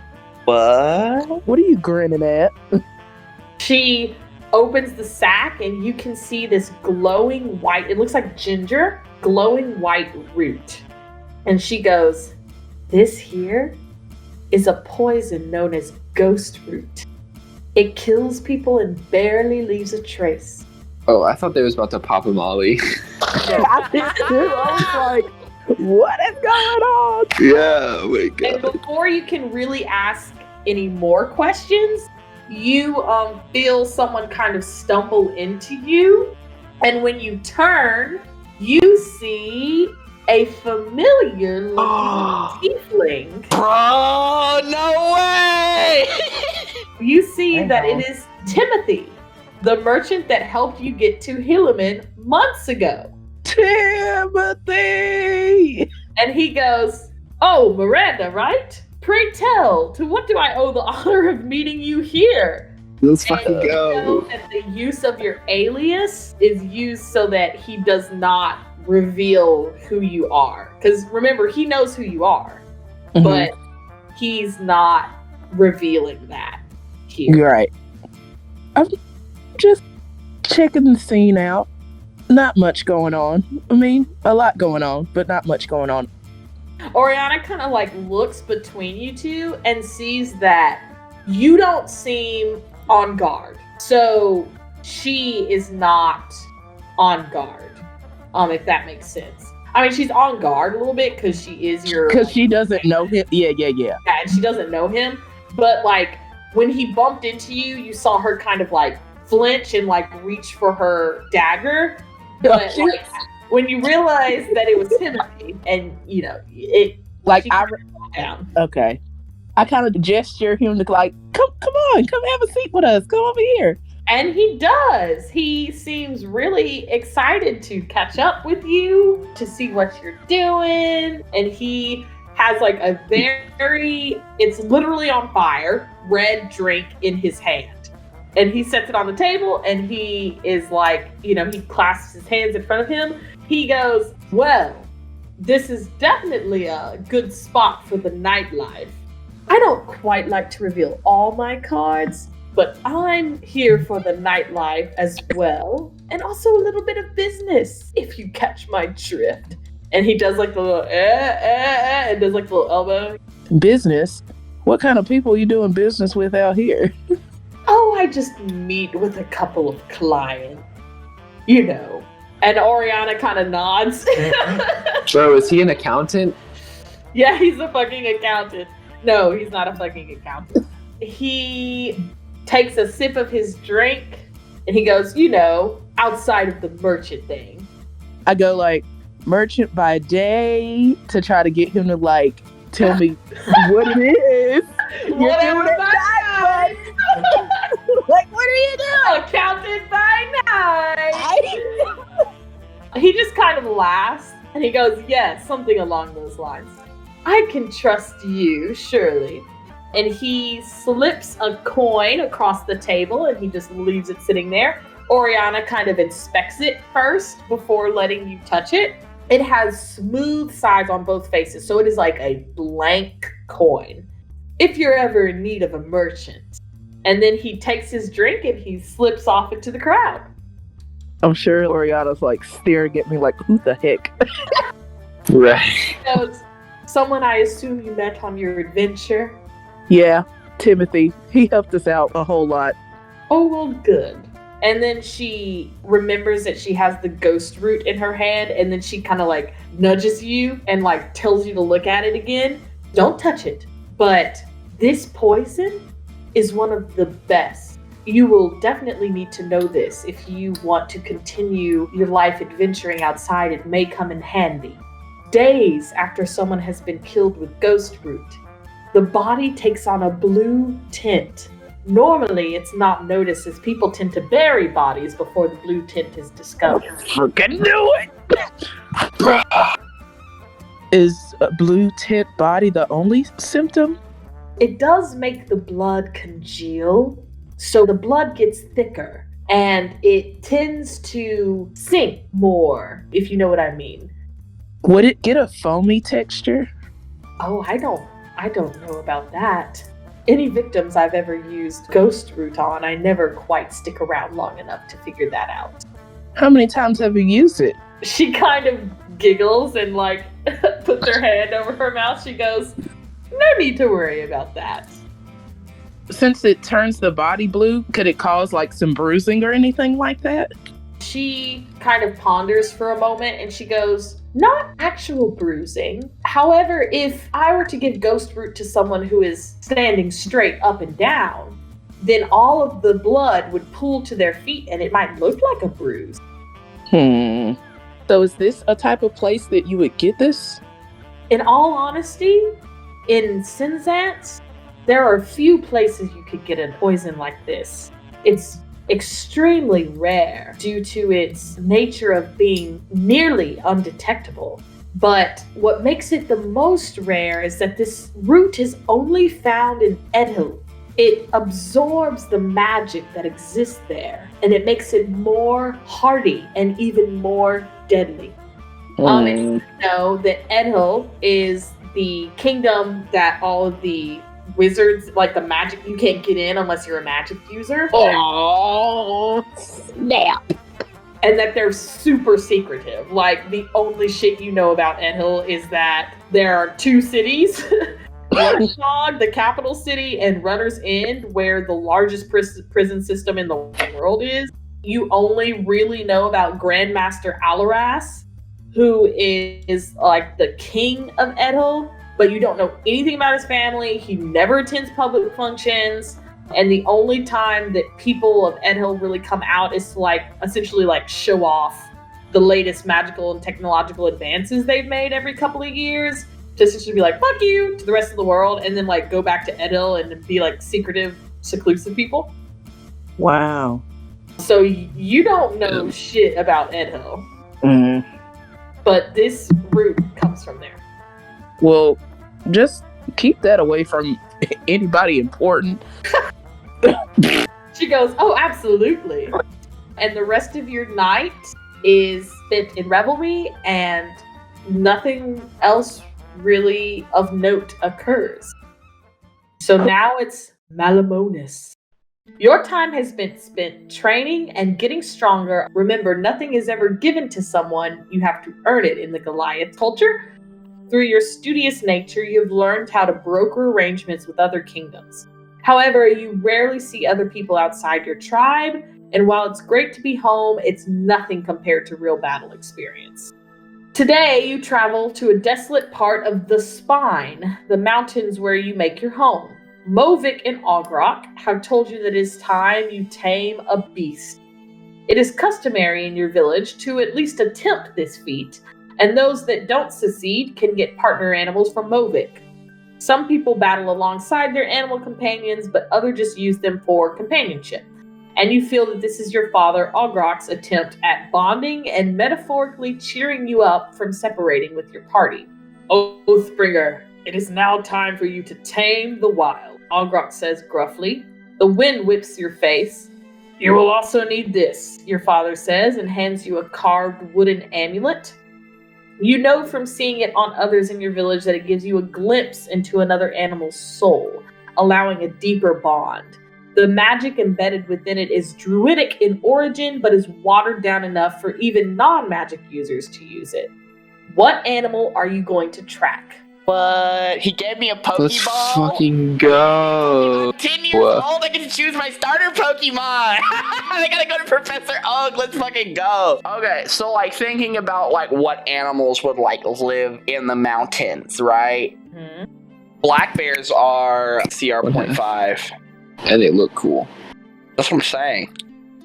What? What are you grinning at? She opens the sack and you can see this glowing white, it looks like ginger, glowing white root. And she goes, "This here is a poison known as ghost root. It kills people and barely leaves a trace." Oh, I thought they was about to pop a molly. I did too. I was like, what is going on? Yeah, oh my And before you can really ask any more questions, you feel someone kind of stumble into you. And when you turn, you see a familiar looking tiefling. Bro, no way! You see that it is Timothy, the merchant that helped you get to Hilleman months ago. Timothy! And he goes, "Oh, Miranda, right? Pray tell, to what do I owe the honor of meeting you here?" Let's And fucking you go. know that the use of your alias is used so that he does not reveal who you are. Because remember, he knows who you are, but he's not revealing that here. You're right. I'm just checking the scene out. Not much going on. I mean, a lot going on, but not much going on. Orianna kind of looks between you two and sees that you don't seem on guard. So she is not on guard. If that makes sense. I mean, she's on guard a little bit because she is your... Because she doesn't know him. Yeah. Yeah, and she doesn't know him. But, like, when he bumped into you, you saw her kind of, like, flinch and, like, reach for her dagger. But, like, when you realized that it was Timothy, and, you know, it... Like, down. Okay. I kind of gesture him to, like, come on, come have a seat with us. Come over here. And he does. He seems really excited to catch up with you, to see what you're doing. And he has like a it's literally on fire, red drink in his hand. And he sets it on the table and he is like, you know, he clasps his hands in front of him. He goes, well, this is definitely a good spot for the nightlife. I don't quite like to reveal all my cards, but I'm here for the nightlife as well, and also a little bit of business, if you catch my drift. And he does like the little and does like the little elbow. Business? What kind of people are you doing business with out here? Oh, I just meet with a couple of clients, you know. And Orianna kind of nods. Bro, is he an accountant? Yeah, he's a fucking accountant. No, he's not a fucking accountant. He takes a sip of his drink and he goes, you know, outside of the merchant thing. I go like, merchant by day, to try to get him to like tell me what it is. Whatever by night. Like, what are you doing? Accountant by night. He just kind of laughs and he goes, yes, something along those lines. I can trust you, surely. And he slips a coin across the table and he just leaves it sitting there. Orianna kind of inspects it first before letting you touch it. It has smooth sides on both faces, so it is like a blank coin. If you're ever in need of a merchant. And then he takes his drink and he slips off into the crowd. I'm sure Orianna's like staring at me like, who the heck? Right. He goes, someone I assume you met on your adventure. Yeah, Timothy. He helped us out a whole lot. Oh, well, good. And then she remembers that she has the ghost root in her hand, and then she kind of like nudges you and like tells you to look at it again. Don't touch it. But this poison is one of the best. You will definitely need to know this if you want to continue your life adventuring outside. It may come in handy. Days after someone has been killed with ghost root, the body takes on a blue tint. Normally, it's not noticed as people tend to bury bodies before the blue tint is discovered. Freaking do it! Is a blue tint body the only symptom? It does make the blood congeal, so the blood gets thicker, and it tends to sink more, if you know what I mean. Would it get a foamy texture? Oh, I don't know about that. Any victims I've ever used ghost root on, I never quite stick around long enough to figure that out. How many times have you used it? She kind of giggles and like puts her hand over her mouth. She goes, no need to worry about that. Since it turns the body blue, could it cause like some bruising or anything like that? She kind of ponders for a moment and she goes, not actual bruising. However, if I were to give ghost root to someone who is standing straight up and down, then all of the blood would pool to their feet and it might look like a bruise. So is this a type of place that you would get this? In all honesty, in Sinzance, there are few places you could get a poison like this. It's extremely rare due to its nature of being nearly undetectable. But what makes it the most rare is that this root is only found in Edhill. It absorbs the magic that exists there, and it makes it more hardy and even more deadly. And you know that Edhill is the kingdom that all of the wizards, like the magic, you can't get in unless you're a magic user. Oh, snap. And that they're super secretive. Like, the only shit you know about Edhill is that there are two cities, Warshog, the capital city, and Runner's End, where the largest prison system in the world is. you only really know about Grandmaster Alaras, who is like the king of Edel, but you don't know anything about his family. He never attends public functions, and the only time that people of Edel really come out is to like essentially like show off the latest magical and technological advances they've made every couple of years, to essentially be like, fuck you, to the rest of the world, and then like go back to Edel and be like secretive, seclusive people. Wow. So you don't know shit about Edel. But this root comes from there. Well, just keep that away from anybody important. She goes, oh, absolutely. And the rest of your night is spent in revelry, and nothing else really of note occurs. So now it's Mallomonas. Your time has been spent training and getting stronger. Remember, nothing is ever given to someone. You have to earn it in the Goliath culture. Through your studious nature, you've learned how to broker arrangements with other kingdoms. However, you rarely see other people outside your tribe, and while it's great to be home, it's nothing compared to real battle experience. Today, you travel to a desolate part of the Spine, the mountains where you make your home. Movik and Ogrok have told you that it is time you tame a beast. It is customary in your village to at least attempt this feat, and those that don't succeed can get partner animals from Movik. Some people battle alongside their animal companions, but others just use them for companionship. And you feel that this is your father Ogrok's attempt at bonding and metaphorically cheering you up from separating with your party. Oathbringer, it is now time for you to tame the wild, Ogrok says gruffly. The wind whips your face. You will also need this, your father says, and hands you a carved wooden amulet. You know from seeing it on others in your village that it gives you a glimpse into another animal's soul, allowing a deeper bond. The magic embedded within it is druidic in origin, but is watered down enough for even non-magic users to use it. What animal are you going to track? What? He gave me a Pokeball? Let's fucking go. I'm 10 years old, I get to choose my starter Pokemon! I gotta go to Professor Oak, let's fucking go! Okay, so like thinking about like what animals would like live in the mountains, right? Mm-hmm. Black bears are CR 0.5. And they look cool. That's what I'm saying.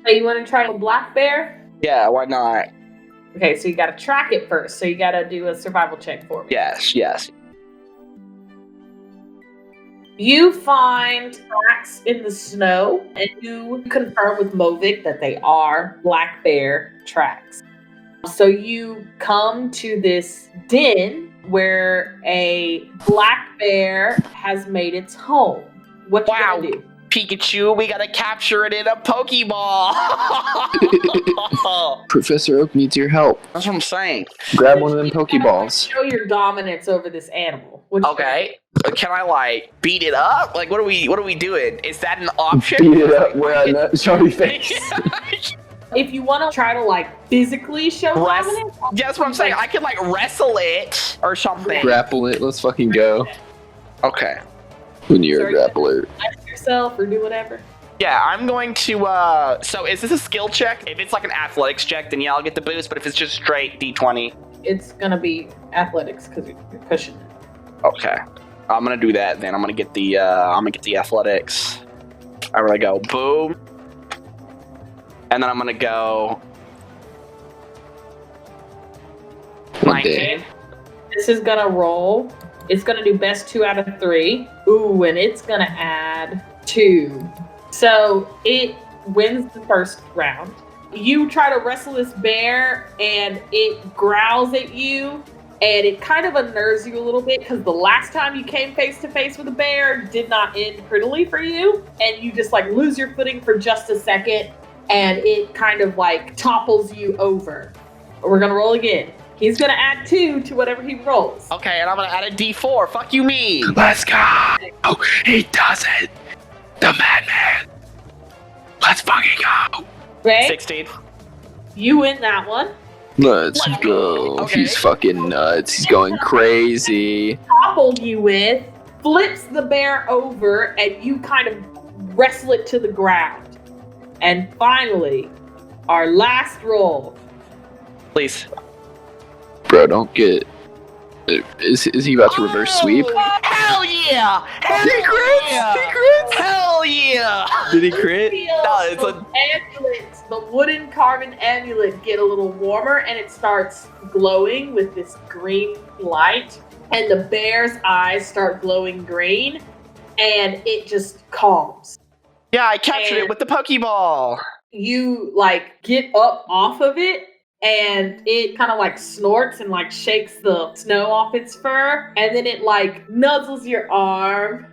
So you want to try a black bear? Yeah, why not? Okay, so you gotta track it first, so you gotta do a survival check for me. Yes. You find tracks in the snow, and you confirm with Movik that they are black bear tracks. So you come to this den where a black bear has made its home. What you gonna do? Pikachu, we gotta capture it in a Pokeball! Professor Oak needs your help. That's what I'm saying. Grab one of them Pokeballs. Show your dominance over this animal. Okay. Can I like beat it up? Like what are we doing? Is that an option? Beat it up, wear on that sorry face. If you want to try to like physically show dominance, that's what I'm saying. I can like wrestle it or something. Grapple it, let's fucking go. Okay. When you're a grappler. ask yourself or do whatever. Yeah, I'm going to, so is this a skill check? If it's like an athletics check, then yeah, I'll get the boost, but if it's just straight D20. It's gonna be athletics because you're pushing it. Okay. I'm gonna do that then. I'm gonna get the athletics. I'm gonna go boom. And then I'm gonna go 19. This is gonna roll. It's gonna do best 2 out of 3. Ooh, and it's gonna add 2. So it wins the first round. You try to wrestle this bear and it growls at you and it kind of unnerves you a little bit because the last time you came face to face with a bear did not end prettily for you. And you just like lose your footing for just a second and it kind of like topples you over. We're gonna roll again. He's gonna add 2 to whatever he rolls. Okay, and I'm gonna add a D4. Fuck you, me. Let's go. Oh, he does it. The madman. Let's fucking go. Okay? 16. You win that one. Let's go. Okay. He's fucking nuts. He's going crazy. Toppled you with, flips the bear over, and you kind of wrestle it to the ground. And finally, our last roll. Please. Bro, don't get... Is he about to reverse sweep? Hell yeah! Hell yeah! Hell yeah! Did he crit? No, it's the amulet, the wooden carved amulet, get a little warmer, and it starts glowing with this green light. And the bear's eyes start glowing green, and it just calms. Yeah, I captured it with the Pokeball. You like get up off of it, and it kind of like snorts and like shakes the snow off its fur, and then it like nuzzles your arm.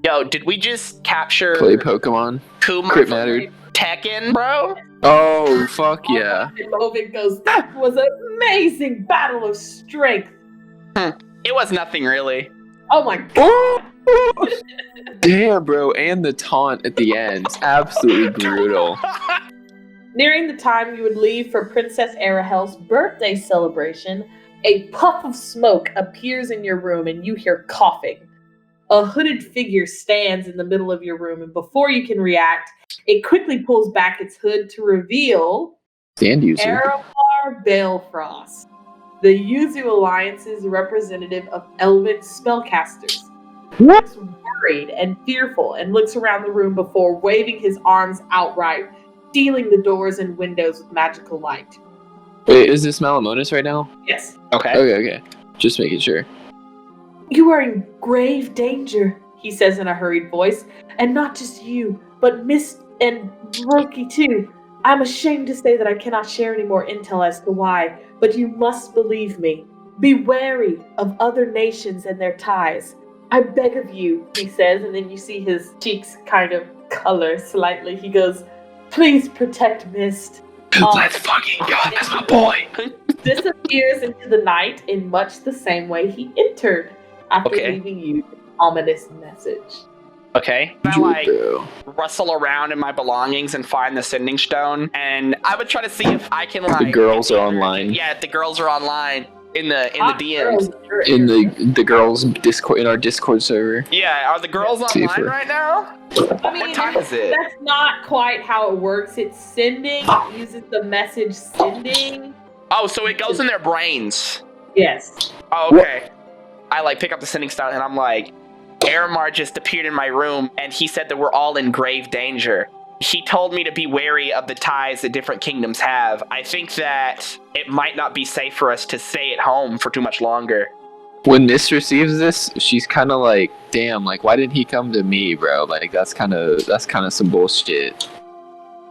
Yo, did we just capture Play Pokemon? Kuma Crit from mattered. Tekken, bro? Oh, fuck yeah. And Lovick goes, that was an amazing battle of strength. It was nothing really. Oh my god. Damn, bro, and the taunt at the end. Absolutely brutal. Nearing the time you would leave for Princess Arahel's birthday celebration, a puff of smoke appears in your room and you hear coughing. A hooded figure stands in the middle of your room, and before you can react, it quickly pulls back its hood to reveal Stand user. Aramar Balefrost, the Yuzu Alliance's representative of elven spellcasters. He looks worried and fearful and looks around the room before waving his arms outright, sealing the doors and windows with magical light. Wait, is this Mallomonas right now? Yes. Okay. Okay. Just making sure. You are in grave danger, he says in a hurried voice, and not just you, but Myst and Roki too. I'm ashamed to say that I cannot share any more intel as to why, but you must believe me. Be wary of other nations and their ties. I beg of you, he says, and then you see his cheeks kind of color slightly. He goes, please protect Myst. Let's fucking go, that's my boy. Disappears into the night in much the same way he entered, after leaving you an ominous message. Okay. I like Bro. rustle around in my belongings and find the sending stone, and I would try to see if I can like. The girls are online. Yeah, if the girls are online in the DMs. In the girls Discord, in our Discord server. Yeah, are the girls See if online we're- right now? I mean, What time is it? That's not quite how it works. It's sending. It uses the message sending. Oh, so it goes in their brains. Yes. Oh, okay. I like pick up the sending stone and I'm like, Aramar just appeared in my room and he said that we're all in grave danger. He told me to be wary of the ties that different kingdoms have. I think that it might not be safe for us to stay at home for too much longer. When Myst receives this, she's kind of like, damn, like, why didn't he come to me, bro? Like, that's kind of some bullshit.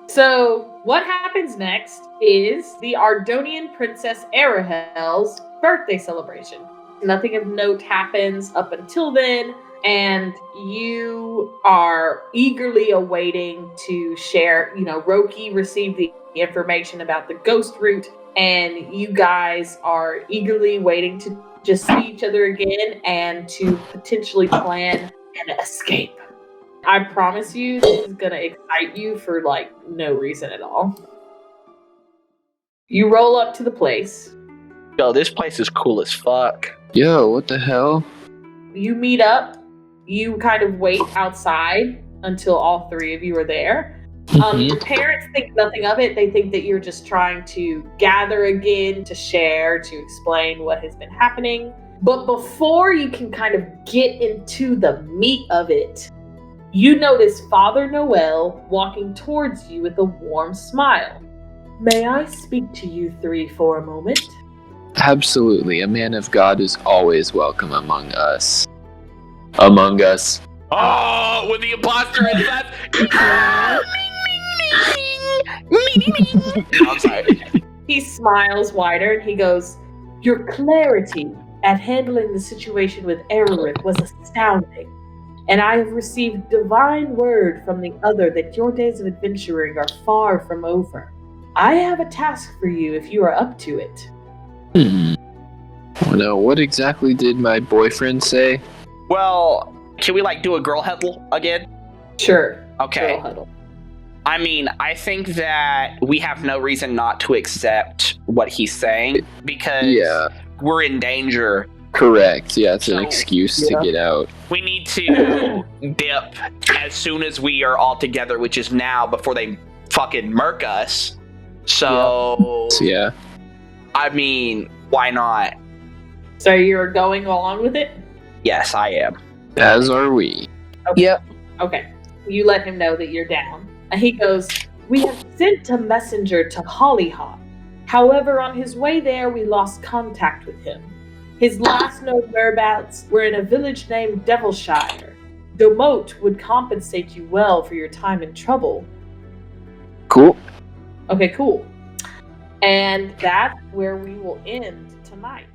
So, what happens next is the Ardonian Princess Arahel's birthday celebration. Nothing of note happens up until then, and you are eagerly awaiting to share. You know, Roki received the information about the ghost route, and you guys are eagerly waiting to just see each other again and to potentially plan an escape. I promise you, this is gonna excite you for like no reason at all. You roll up to the place. Yo, this place is cool as fuck. Yo, what the hell? You meet up. You kind of wait outside until all three of you are there. Your parents think nothing of it. They think that you're just trying to gather again, to share, to explain what has been happening. But before you can kind of get into the meat of it, you notice Father Noel walking towards you with a warm smile. May I speak to you three for a moment? Absolutely. A man of God is always welcome among us. Among us. Oh, with the imposter inside. I'm sorry. He smiles wider and he goes, your clarity at handling the situation with Ereric was astounding. And I have received divine word from the other that your days of adventuring are far from over. I have a task for you if you are up to it. Oh no, what exactly did my boyfriend say? Well, can we like do a girl huddle again? Sure. Okay. Girl huddle. I mean, I think that we have no reason not to accept what he's saying because we're in danger. Correct. Yeah, it's an So, excuse to get out. We need to dip as soon as we are all together, which is now before they fucking murk us. So, Yeah. I mean, why not? So you're going along with it? Yes, I am. As are we. Okay. Yep. Okay. You let him know that you're down. And he goes, "We have sent a messenger to Hollyhock. However, on his way there, we lost contact with him. His last known whereabouts were in a village named Devilshire. Demote would compensate you well for your time in trouble." Cool. Okay, cool. And that's where we will end tonight.